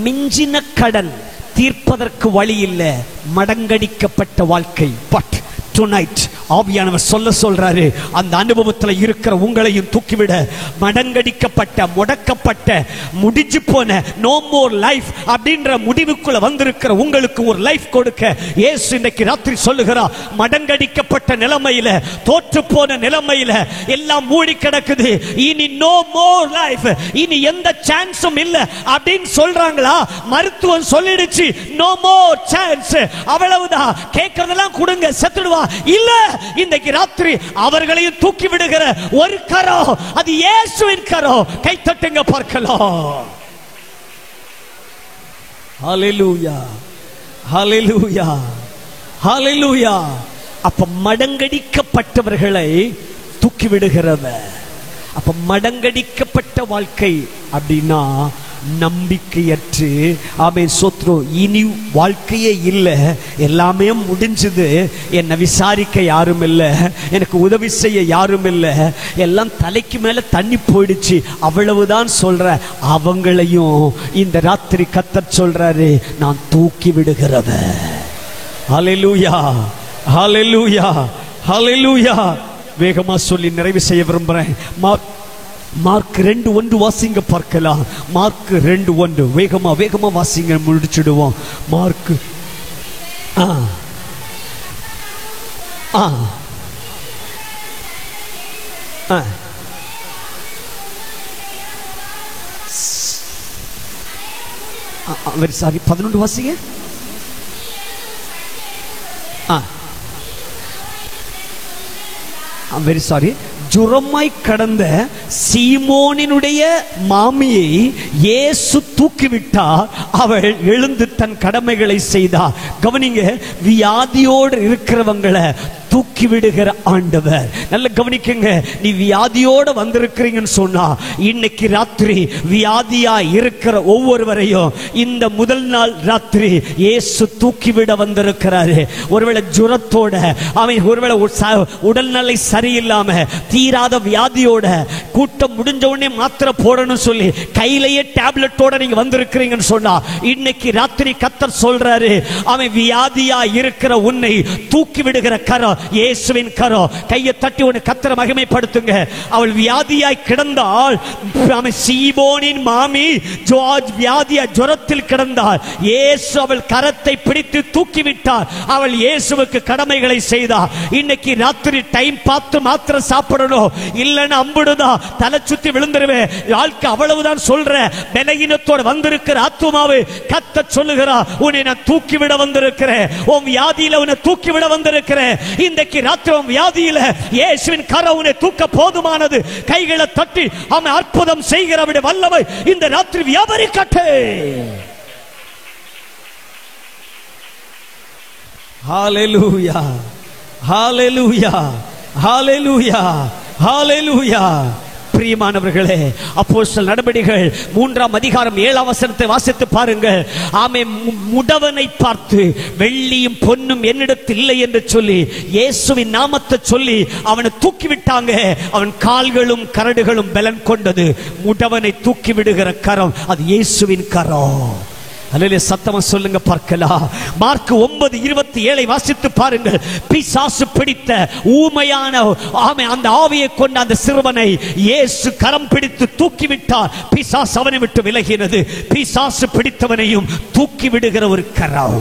மிஞ்சின கடன் தீர்ப்பதற்கு வழி இல்லை, மடங்கடிக்கப்பட்ட வாழ்க்கை. பட் tonight ஆவியானவர் சொல்றாரு, அந்த அனுபவத்தில் இருக்கிற உங்களையும் தூக்கிவிட, மடங்கடிக்கப்பட்ட, முடக்கப்பட்ட, முடிஞ்சு போன நோ மோர் லைஃப் அப்படின்ற முடிவுக்குள்ள வந்திருக்கிற உங்களுக்கு ஒரு லைஃப் கொடுக்க இயேசு இன்னைக்கு ராத்திரி சொல்லுகிறார். மடங்கடிக்கப்பட்ட நிலைமையில, தோற்று போன நிலைமையில, எல்லாம் மூடி கிடக்குது, இனி நோ மோர் லைஃப், இனி எந்த சான்ஸும் இல்ல அப்படின்னு சொல்றாங்களா? மருத்துவம் சொல்லிடுச்சு, நோ மோர் சான்ஸ், அவ்வளவுதான், கேட்கறதெல்லாம் கொடுங்க, செத்துடுவா. இல்ல, இன்றைக்கு ராத்திரி அவர்களையும் தூக்கி விடுகிற ஒரு கரம், அது இயேசுவின் கரம். கை தட்டுங்க பார்க்கலாம். ஹalleluya, ஹalleluya, ஹalleluya. அப்ப மடங்கடிக்கப்பட்டவர்களை தூக்கி விடுகிறவர். அப்ப மடங்கடிக்கப்பட்ட வாழ்க்கை அப்படின்னா நம்பிக்கையற்று, ஆமென் சோத்ரம், இனி வாழ்க்கையே இல்லை, எல்லாமே முடிஞ்சது, என்னை விசாரிக்க யாரும் இல்லை, எனக்கு உதவி செய்ய யாரும் இல்லை, எல்லாம் தலைக்கு மேல தண்ணி போயிடுச்சு, அவ்வளவுதான் சொல்ற அவங்களையும் இந்த ராத்திரி கர்த்தர் சொல்றாரு, நான் தூக்கி விடுகிறவர். ஹalleluya, ஹalleluya, ஹalleluya. வேகமா சொல்லி நிறைவு செய்ய விரும்புறேன். மார்க் 2:1 வாசிங்க பார்க்கலாம். மார்க் 2:1 வேகமா வேகமா வாசிங்க, முடிச்சிடுவோம். மார்க் வெரி சாரி, 11 வாசிங்க. Very sorry. ஜுரமாய் கடந்த சீமோனினுடைய மாமியை இயேசு தூக்கிவிட்டார். அவள் எழுந்து தன் கடமைகளை செய்தார். கவனிங்க, வியாதியோடு இருக்கிறவங்களை தூக்கி விடுகிற ஆண்டவர். நல்ல கவனிக்கங்க. நீ வியாதியோட வந்திருக்கிறீங்கன்னு சொன்னா இன்னைக்கு ராத்திரி வியாதியா இருக்கிற ஒவ்வொருவரையும் இந்த முதல் நாள் ராத்திரி இயேசு தூக்கிவிட வந்திருக்கிறாரு. ஒருவேளை ஜுரத்தோட, அவன் ஒருவேளை உடல்நிலை சரியில்லாம தீராத வியாதியோட, கூட்டம் முடிஞ்ச உடனே மாத்திரை போடணும் சொல்லி கையிலேயே டேப்லெட்டோட நீங்க வந்திருக்கிறீங்கன்னு சொன்னா இன்னைக்கு ராத்திரி கர்த்தர் சொல்றாரு, அவன் வியாதியா இருக்கிற உன்னை தூக்கி விடுகிற கரம் இயேசுவின் கரம். கையை தட்டி உன்னை கர்த்தரை மகிமைப்படுத்துங்க. அவள் வியாதியாய் கிடந்தாள். அவன் சீமோனின் மாமி ஜார்ஜ் வியாதியா ஜுரத்தில் கிடந்தாள். இயேசு அவள் கரத்தை பிடித்து தூக்கி விட்டார். அவள் இயேசுவுக்கு கடமைகளை செய்தார். இன்னைக்கு ராத்திரி டைம் பார்த்து மாத்திரை சாப்பிடணும், இல்லைன்னு அம்புடுதா தலை சுத்தி விழுந்துருவே. வாழ்க்கை அவ்வளவுதான் சொல்ற. பலகீனத்தோடு வந்திருக்கிற ஆத்துமாவை கர்த்தர் சொல்லுகிறார், உன்னை நான் தூக்கி விட வந்திருக்கிறேன். உன் வியாதியில உன்னை தூக்கி விட வந்திருக்கிறேன். இன்றைக்கு ராத்திரி உன் வியாதியில இயேசுவின் கரம் உன்னை தூக்க போதுமானது. கைகளை தட்டி அவன் அற்புதம் செய்கிறவருடைய வல்லமை இந்த ராத்திரி வியாபரிக்கட்டே. ஹalleluya, ஹalleluya, ஹalleluya, ஹalleluya. பிரியமானவர்களே, அப்போஸ்தலர் நடபடிகள் 3ஆம் அதிகாரம் 7ஆம் வசனத்தை வாசித்து பாருங்கள். ஆமென். முடவனை பார்த்து வெள்ளியும் பொன்னும் என்னிடத்தில் இல்லை என்று சொல்லி இயேசுவின் நாமத்தை சொல்லி அவனை தூக்கி விட்டாங்க. அவன் கால்களும் கரடுகளும் பலன் கொண்டது. முடவனை தூக்கி விடுகிற கரம் அது இயேசுவின் கரம். அல்லேலூயா. சத்தமா சொல்லுங்க பார்க்கலாம். மார்க் 9:27 வாசித்து பாருங்கள். பிசாசு பிடித்த ஊமையான அந்த ஆவியை கொண்ட அந்த சிறுவனை இயேசு கரம் பிடித்து தூக்கி விட்டார். பிசாசு அவனை விட்டு விலகினது. பிசாசு பிடித்தவனையும் தூக்கி விடுகிற ஒரு கரம்.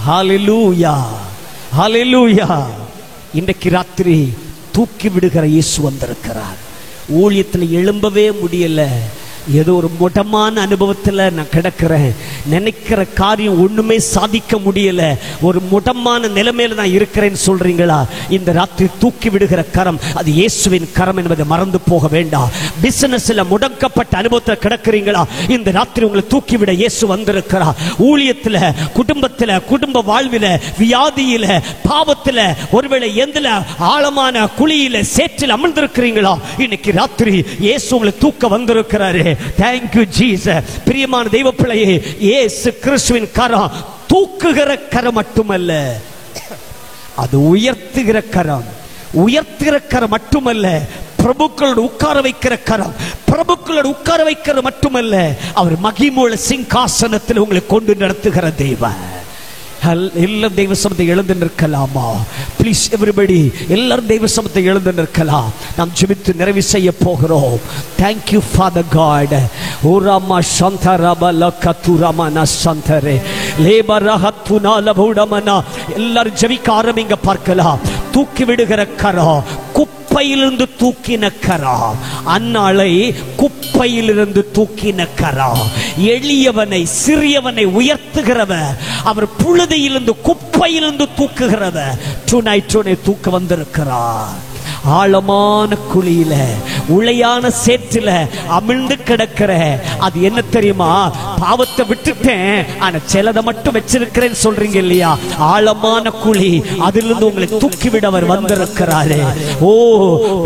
ஹalleluya, ஹalleluya. இன்றைக்கு ராத்திரி தூக்கி விடுகிற இயேசு வந்திருக்கிறார். ஊழியத்தில் எழும்பவே முடியல, ஏதோ ஒரு முடமான அனுபவத்தில் நான் கிடக்கிறேன், நினைக்கிற காரியம் ஒண்ணுமே சாதிக்க முடியல, ஒரு முடமான நிலைமையில நான் இருக்கிறேன்னு சொல்றீங்களா? இந்த ராத்திரி தூக்கி விடுகிற கரம் அது இயேசுவின் கரம் என்பதை மறந்து போக வேண்டாம். பிசினஸ்ல முடக்கப்பட்ட அனுபவத்தில் கிடக்கிறீங்களா? இந்த ராத்திரி உங்களை தூக்கி விட இயேசு வந்திருக்கிறார். ஊழியத்துல, குடும்பத்துல, குடும்ப வாழ்வில, வியாதியில, பாவத்துல, ஒருவேளை எந்தல ஆழமான குழியில சேற்றில் அமர்ந்திருக்கிறீங்களா? இன்னைக்கு ராத்திரி இயேசு உங்களை தூக்க வந்திருக்கிறாரு. Thank you Jesus. பிரியமான தெய்வ பிள்ளையே, இயேசு கிறிஸ்துவின் கரம் தூக்குகிற கரம் மட்டுமல்ல, அது உயர்த்துகிற கரம். உயர்த்துகிற கரம் மட்டுமல்ல, பிரபுக்களோடு உட்கார வைக்கிற கரம். பிரபுக்களோடு உட்கார வைக்கிற மட்டுமல்ல, அவர் மகிமுள்ள சிங்காசனத்தில் உங்களை கொண்டு நடத்துகிற தெய்வம். எல்லாரும் தெய்வ சமத்தை எழுந்து நிற்கலாமா? ப்ளீஸ் எவ்ரிபடி, எல்லாரும் தெய்வ சமத்தை எழுந்து நிற்கலாம். நாம் ஜெபித்து நிறைவு செய்ய போகிறோம். Thank you Father God. ஓராமா சந்தரப லகதுரமன சந்தரே லேபரஹத்துனா லபுடமனா. எல்லாரும் ஜெபிக்க ஆரம்பிங்க பார்க்கலாம். தூக்கி விடுகிற கரம், குப்பையிலிருந்து தூக்கின கரம். அன்னாளை குப்பையிலிருந்து தூக்கின கரம். எளியவனை, சிறியவனை உயர்த்துகிறவர். அவர் புழுதியிலிருந்து, குப்பையிலிருந்து தூக்குகிறவர். டுனைட் தூக்க வந்திருக்கிறார். ஆழமான குழியில, உளையான சேற்றில அமிழ்ந்து கிடக்கிற, அது என்ன தெரியுமா? பாவத்தை விட்டுட்டேன், ஆனா சிலதை மட்டும் வச்சிருக்கிறேன்னு சொல்றீங்க இல்லையா? ஆழமான குழி, அதிலிருந்து உங்களை தூக்கிவிட அவர் வந்திருக்கிறாரு. ஓ,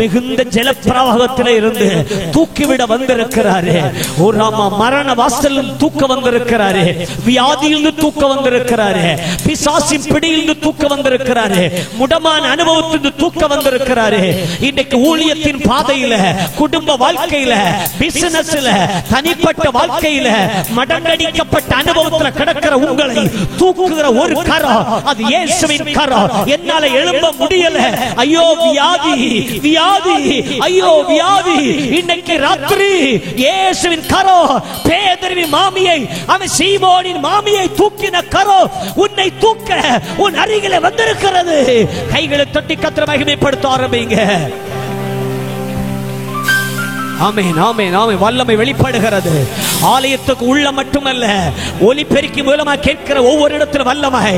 மிகுந்த ஜலப்பிரவாகத்தில இருந்து தூக்கிவிட வந்திருக்கிறாரு. ஓ ராமா, மரண வாசலில் தூக்க வந்திருக்கிறாரு. வியாதியிலிருந்து தூக்க வந்திருக்கிறாரு. பிசாசின் பிடியிலிருந்து தூக்க வந்திருக்கிறாரு. முடமான அனுபவத்திலிருந்து தூக்க வந்திருக்கிறாரு. இன்னைக்கு ஊழியத்தின் பாதையில, குடும்ப வாழ்க்கையில, பிசினஸ்ல, தனிப்பட்ட வாழ்க்கையில மடங்கடிக்கப்பட்ட அனுபவத்துல கிடக்கிற உங்களை தூக்குகிற ஒரு கரம் அது இயேசுவின் கரம். என்னால எழும்ப முடியல, ஐயோ வியாதி, வியாதி, ஐயோ வியாதி. இன்னைக்கு ராத்திரி இயேசுவின் கரம் பேதுருவின் மாமியை, அவன் சீமோனின் மாமியை தூக்கின கரம் உன்னை தூக்க உன் அருகிலே வந்திருக்கிறது. கைகளை தட்டி கர்த்தரை மகிமைப்படுத்த ஆரம்பிங்க. ஆமென், ஆமென், ஆமென். வல்லமை வெளிப்படுகிறது. ஆலயத்துக்கு உள்ள மட்டுமல்ல, ஒலிபெருக்கி மூலமாக கேட்கிற ஒவ்வொரு இடத்துல வல்லமை,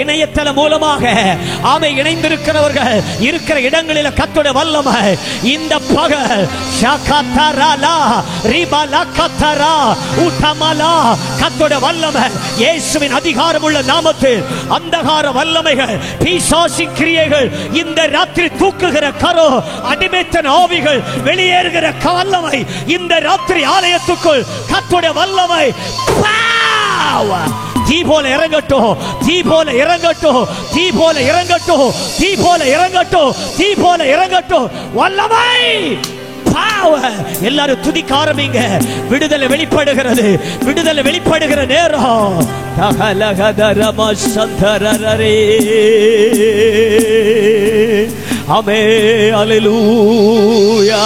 இணையதள மூலமாக ஆமை இணைந்திருக்கிறவர்கள் இருக்கிற இடங்களில் கர்த்தருடைய வல்லமை இந்த பகல் கர்த்தருடைய வல்லமை இயேசுவின் அதிகாரம் உள்ள நாமத்தில் அந்தகார வல்லமைகள், பிசாசின் கிரியைகள் இந்த ராத்திரி தூக்குகிற கரோ, அடிமைத்தன ஆவிகள் வெளியேறுகிற வல்லமை இந்த ராத்திரி ஆலயத்துக்குள் கர்த்தருடைய வல்லமை தீ போல இறங்கட்டும், தீ போல இறங்கட்டும், தீ போல இறங்கட்டும், தீ போல இறங்கட்டும், தீ போல இறங்கட்டும். வல்லமை எல்லாரும் துதிக்க ஆரம்பிங்க. விடுதலை வெளிப்படுகிறது, விடுதலை வெளிப்படுகிற நேரம். ஆமே, அல்லேலூயா,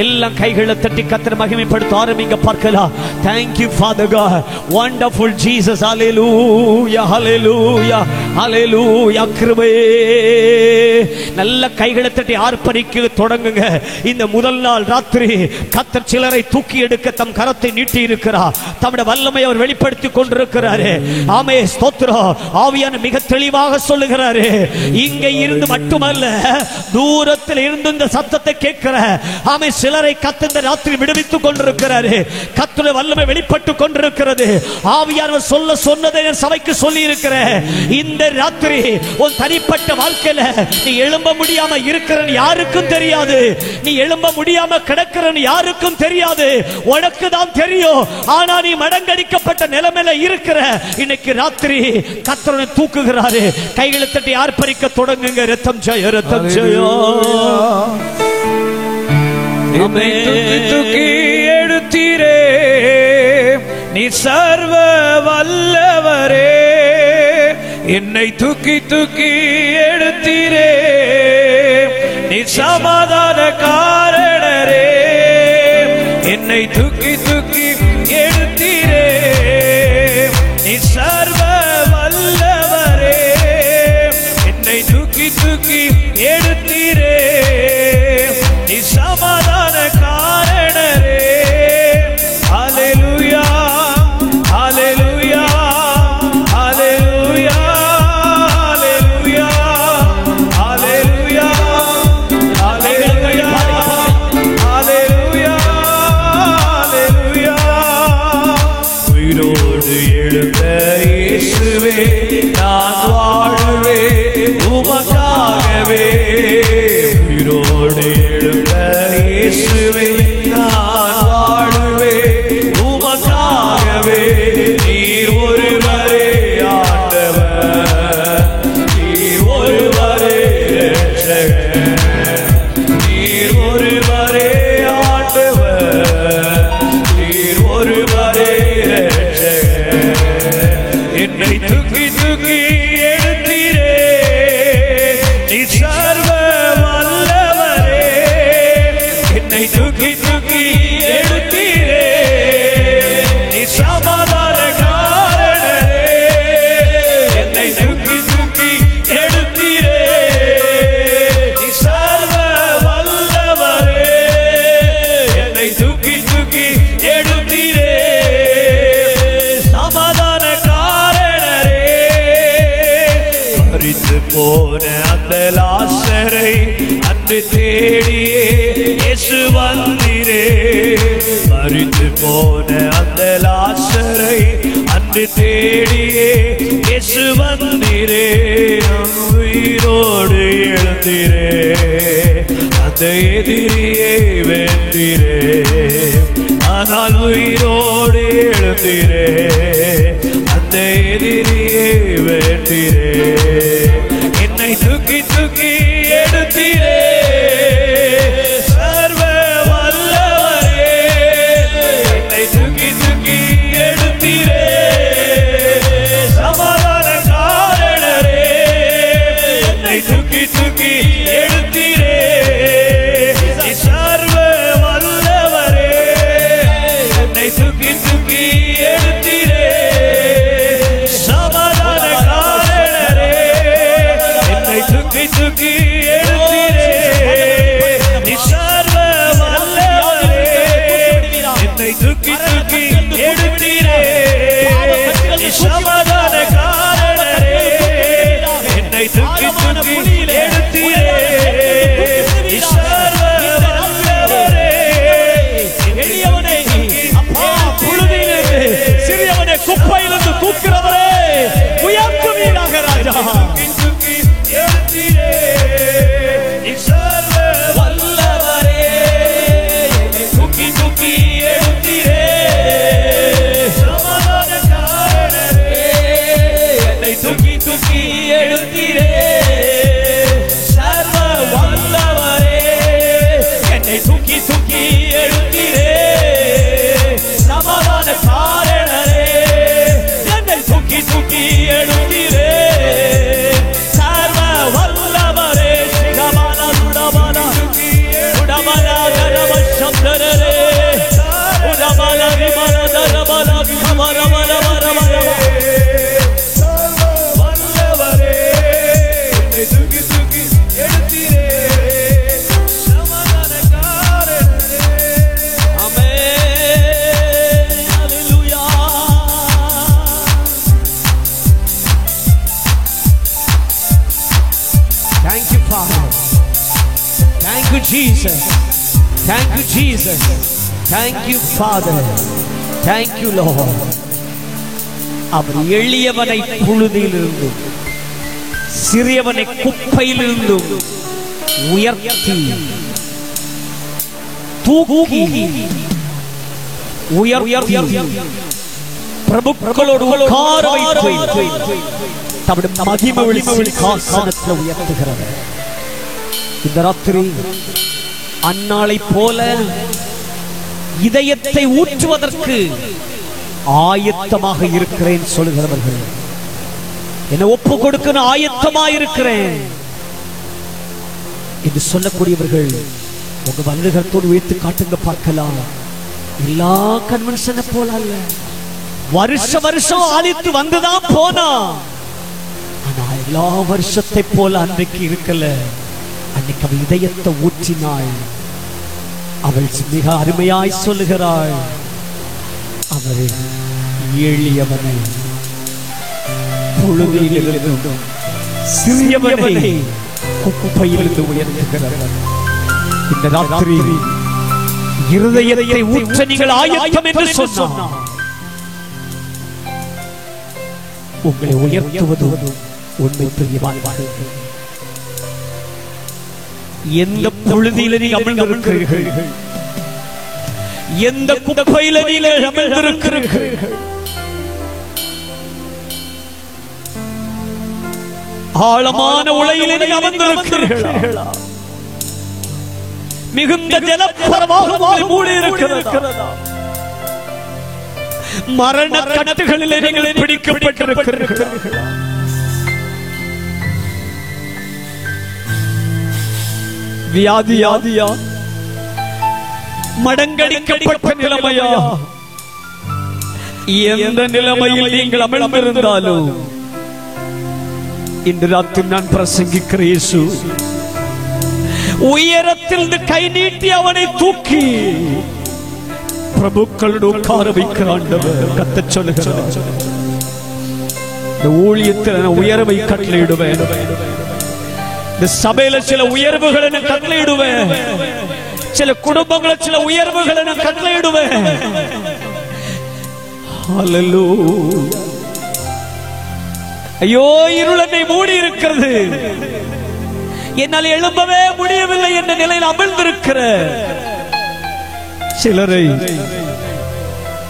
எல்லாம் கைகளை தட்டி கர்த்தரை மகிமைப்படுத்த ஆரம்பிங்க. பார்க்கலாம். Thank you Father God, wonderful Jesus, hallelujah, hallelujah, hallelujah. கிருபை. நல்ல கைகளை தட்டி ஆர்ப்பரிக்க தொடங்குங்க. இந்த முதல் நாள் ராத்திரி கர்த்தர் சிலரை தூக்கி எடுக்க தம் கரத்தை நீட்டி இருக்கிறார். தம்முடைய வல்லமை அவர் வெளிப்படுத்தி கொண்டிருக்கிறார். ஆமே, ஸ்தோத்திரம். ஆவியான மிக தெளிவாக சொல்லுகிறாரு, இங்க இருந்து மட்டுமல்ல, தூரத்தில் இருந்து இந்த சத்தத்தை கேட்கிற ஆமை சிலரை கர்த்தர் இந்த ராத்திரி விடுவித்துக் கொண்டிருக்கிறாரு. கர்த்தருடைய வல்லமை வெளிப்பட்டு கொண்டிருக்கிறது. ஆவியானவர் சொல்ல சொன்னதை என் சபைக்கு சொல்லி இருக்கிறேன். இந்த ராத்திரி உன் தனிப்பட்ட வாழ்க்கையில நீ எழும்ப முடியாம இருக்கிறன்னு யாருக்கும் தெரியாது. நீ எழும்ப முடியாம கிடக்கிறன்னு யாருக்கும் தெரியாது. உனக்கு தான் தெரியும். ஆனா நீ மடங்கடிக்கப்பட்ட நிலைமையில இருக்கிற. இன்னைக்கு ராத்திரி கர்த்தரை தூக்குகிறாரு. கைகளை தட்டி ஆர்ப்பரிக்க தொடங்குங்க. ரத்தம் ஜெய, ரத்தம் ஜெய. என்னை தூக்கி தூக்கி எடுத்தீரே, நீ சர்வ வல்லவரே. என்னை தூக்கி தூக்கி எடுத்தீரே, நீ சமாதான காரணரே. என்னை தூக்கி தூக்கி எடுத்தீரே, நீ சர்வ வல்லவரே. என்னை தூக்கி தூக்கி எடுத்தீரே, நீ சமாதான காரணரே. ஹல்லேலூயா, ஹல்லேலூயா, ஹல்லேலூயா, ஹல்லேலூயா, ஹல்லேலூயா, ஹல்லேலூயா, ஹல்லேலூயா, ஹல்லேலூயா. உயிரோடு எழுந்த இயேசுவே, நான் வாழுவேன் உமக்காகவே. உயிரோடு எழுந்த இயேசுவே, நான் வாழுவேன் உமக்காகவே. நீர் ஒருவரே ஆண்டவர், நீர் ஒருவரே இரட்சகர். நீர் ஒருவரே ஆண்டவர், நீர் ஒருவரே இரட்சகர். என்னை தூக்கி தூக்கி எடுத்தீரே, நீ சர்வ வல்லவரே. என்னை தூக்கி தூக்கி எடுத்தீரே, நீ சமாதான காரணரே. என்னை தூக்கி தூக்கி எடுத்தீரே, நீ சர்வ வல்லவரே. என்னை தூக்கி தூக்கி எடுத்தீரே, சமாதான காரணரே. மரித்து போன அந்த லாசரை அன்று தேடியே இயேசு வந்தீரே. மரித்து போன அந்த லாசரை அன்று தேடியே இயேசு வந்தீரே. உயிரோடு எழுந்தீரே, அந்த எதிரியை வென்றீரே. ஆனால் உயிரோடு எழுந்தீரே, அந்த எதிரியை வென்றீரே. என்னை தூக்கி தூக்கி எடுத்தீரே, சர்வ வல்லவரே. என்னை தூக்கி தூக்கி எடுத்தீரே, சமாதான காரணரே. என்னை தூக்கி தூக்கி எடுத்தீரே, சர்வ வல்லவரே. என்னை தூக்கி தூக்கி எடுத்தீரே, சமாதான காரணரே. என்னை தூக்கி தூக்கி எடுத்தீரே சர்வ வல்லவரே எளியவனை அப்பா புழுதியிலிருந்து சிறியவனை குப்பையிலிருந்து தூக்கிறவரே உயர்த்துவீராக ராஜா. தூக்கி எடுத்தீரே சர்வ வல்லவரே என்னை தூக்கி தூக்கி எடுத்தீரே சமாதானக்காரரே என்னை தூக்கி தூக்கி எடுத்தீரே சர்வ வல்லவரே என்னை தூக்கி தூக்கி எடுத்தீரே சமாதானக்காரரே என்னை தூக்கி தூக்கி எடுத்தீரே சர்வ வல்லவரே சிகமான உடமான உடமான கரம சப்தரே உடமான விமல தரமல விமர மர மர மர சர்வ வல்லவரே என்னை தூக்கி தூக்கி எடுத்தீரே சமாதானக்காரரே. ஆமென். ஹல்லேலூயா. Thank you, Father. Thank you, Jesus. Thank you, Jesus. Thank you, Father. Thank you, Lord. அவர் எளியவனை புழுதியிலிருந்து சிறியவனை குப்பையிலிருந்து உயர்த்தி தூக்கி உயர்த்தி பிரபுக்களோடு உட்கார வைத்து தம்முடைய மகிமை சிங்காசனத்தில் உயர்த்துகிறவர். இந்த ராத்திரி அந்நாளை போல இதயத்தை ஊற்றுவதற்கு ஆயத்தமாக இருக்கிறேன் சொல்கிறவர்கள், என்னை ஒப்பு கொடுக்க ஆயத்தமாக இருக்கிறேன் என்று சொல்லக்கூடியவர்கள் உங்க வலதுகரத்தோடு வைத்து காட்டுங்க பார்க்கலாம். எல்லா கன்வென்ஷனை போல அல்ல, வருஷம் ஆதித்து வந்துதான் போனா, ஆனா எல்லா வருஷத்தை போல அன்றைக்கு இருக்கல. அன்னைக்கு அவள் இதயத்தை ஊற்றினாள். அவள் மிக அருமையாய் சொல்லுகிறாள், அவள் எளியவனை புழுதியிலிருந்து சிறியவனை குப்பையிலிருந்து உயர்த்துகிறவர். இந்த ராத்திரி இருதயத்தை ஊற்ற நீங்கள் ஆயத்தம் என்று சொன்னார். உங்களை உயர்த்துவது உண்மை பிரியமானதாக. எந்த புழுதியில நீ அமர்ந்திருக்கிறீர்கள், எந்த குப்பையில நீ அமர்ந்திருக்கிறீர்கள், ஆழமான உலையிலே நீ அமர்ந்திருக்கிறீர்களா, மிகுந்த ஜலப்பிரவாகம் மூடி இருக்கிறதா, மரண கட்டுகளிலே நீங்கள் பிடிக்கப்பட்டிருக்கிறீர்களா, வியாதியா, மடங்கடிக்கப்பட்ட நிலைமையா, எந்த நிலைமையில் நீங்கள் அமர்ந்திருந்தாலும் இன்று ராத்திரி நான் பிரசங்கிக்கிற இயேசு உயரத்தில் கை நீட்டி அவனை தூக்கி பிரபுக்களோடு உட்கார வைக்கிற ஆண்டவர் கர்த்தர் சொல்லுகிறார். இந்த ஊழியத்தில் உயர்வை கட்டளையிடுவேன், இந்த சபையில சில உயர்வுகளை நான் கட்டளையிடுவேன், சில குடும்பங்களை சில உயர்வுகளை நான் கட்டளையிடுவேன். ஹல்லேலூயா. ஐயோ, இருள் என்னை மூடி இருக்கிறது, என்னால் எழும்பவே முடியவில்லை என்ற நிலையில் அமர்ந்திருக்கிற சிலரை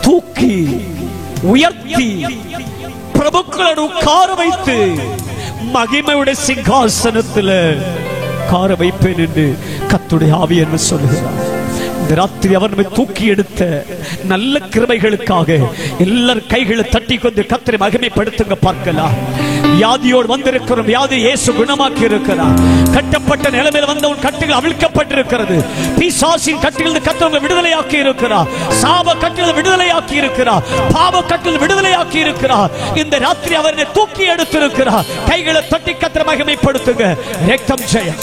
தூக்கி உயர்த்தி பிரபுக்களோடு உட்கார வைத்து மகிமையுடைய சிங்காசனத்தில் உட்கார வைப்பேன் என்று கர்த்தருடைய ஆவி என்ன சொல்லுகிறார். இந்த ராத்திரி அவர் தூக்கி எடுத்த நல்ல கிருபைகளுக்காக எல்லாரும் கைகளை தட்டி கொண்டு கர்த்தரை மகிமைப்படுத்துங்க பார்க்கலாம். வியாதியோடு வந்திருக்கிற வியாதி இயேசு குணமாக்கி இருக்கிறார். கட்டப்பட்ட நிலைமையில் வந்தவன் கட்டுகள் அவிழ்க்கப்பட்டிருக்கிறது. பிசாசின் கட்டுகள் கர்த்தர் விடுதலையாக்கி இருக்கிறார். சாப கட்டுகள் விடுதலையாக்கி இருக்கிறார். பாவ கட்டுகள் விடுதலையாக்கி இருக்கிறார். இந்த ராத்திரி அவரை தூக்கி எடுத்திருக்கிறார். கைகளை தட்டி கர்த்தரை மகிமைப்படுத்துங்க. ரத்தம் ஜெயம்.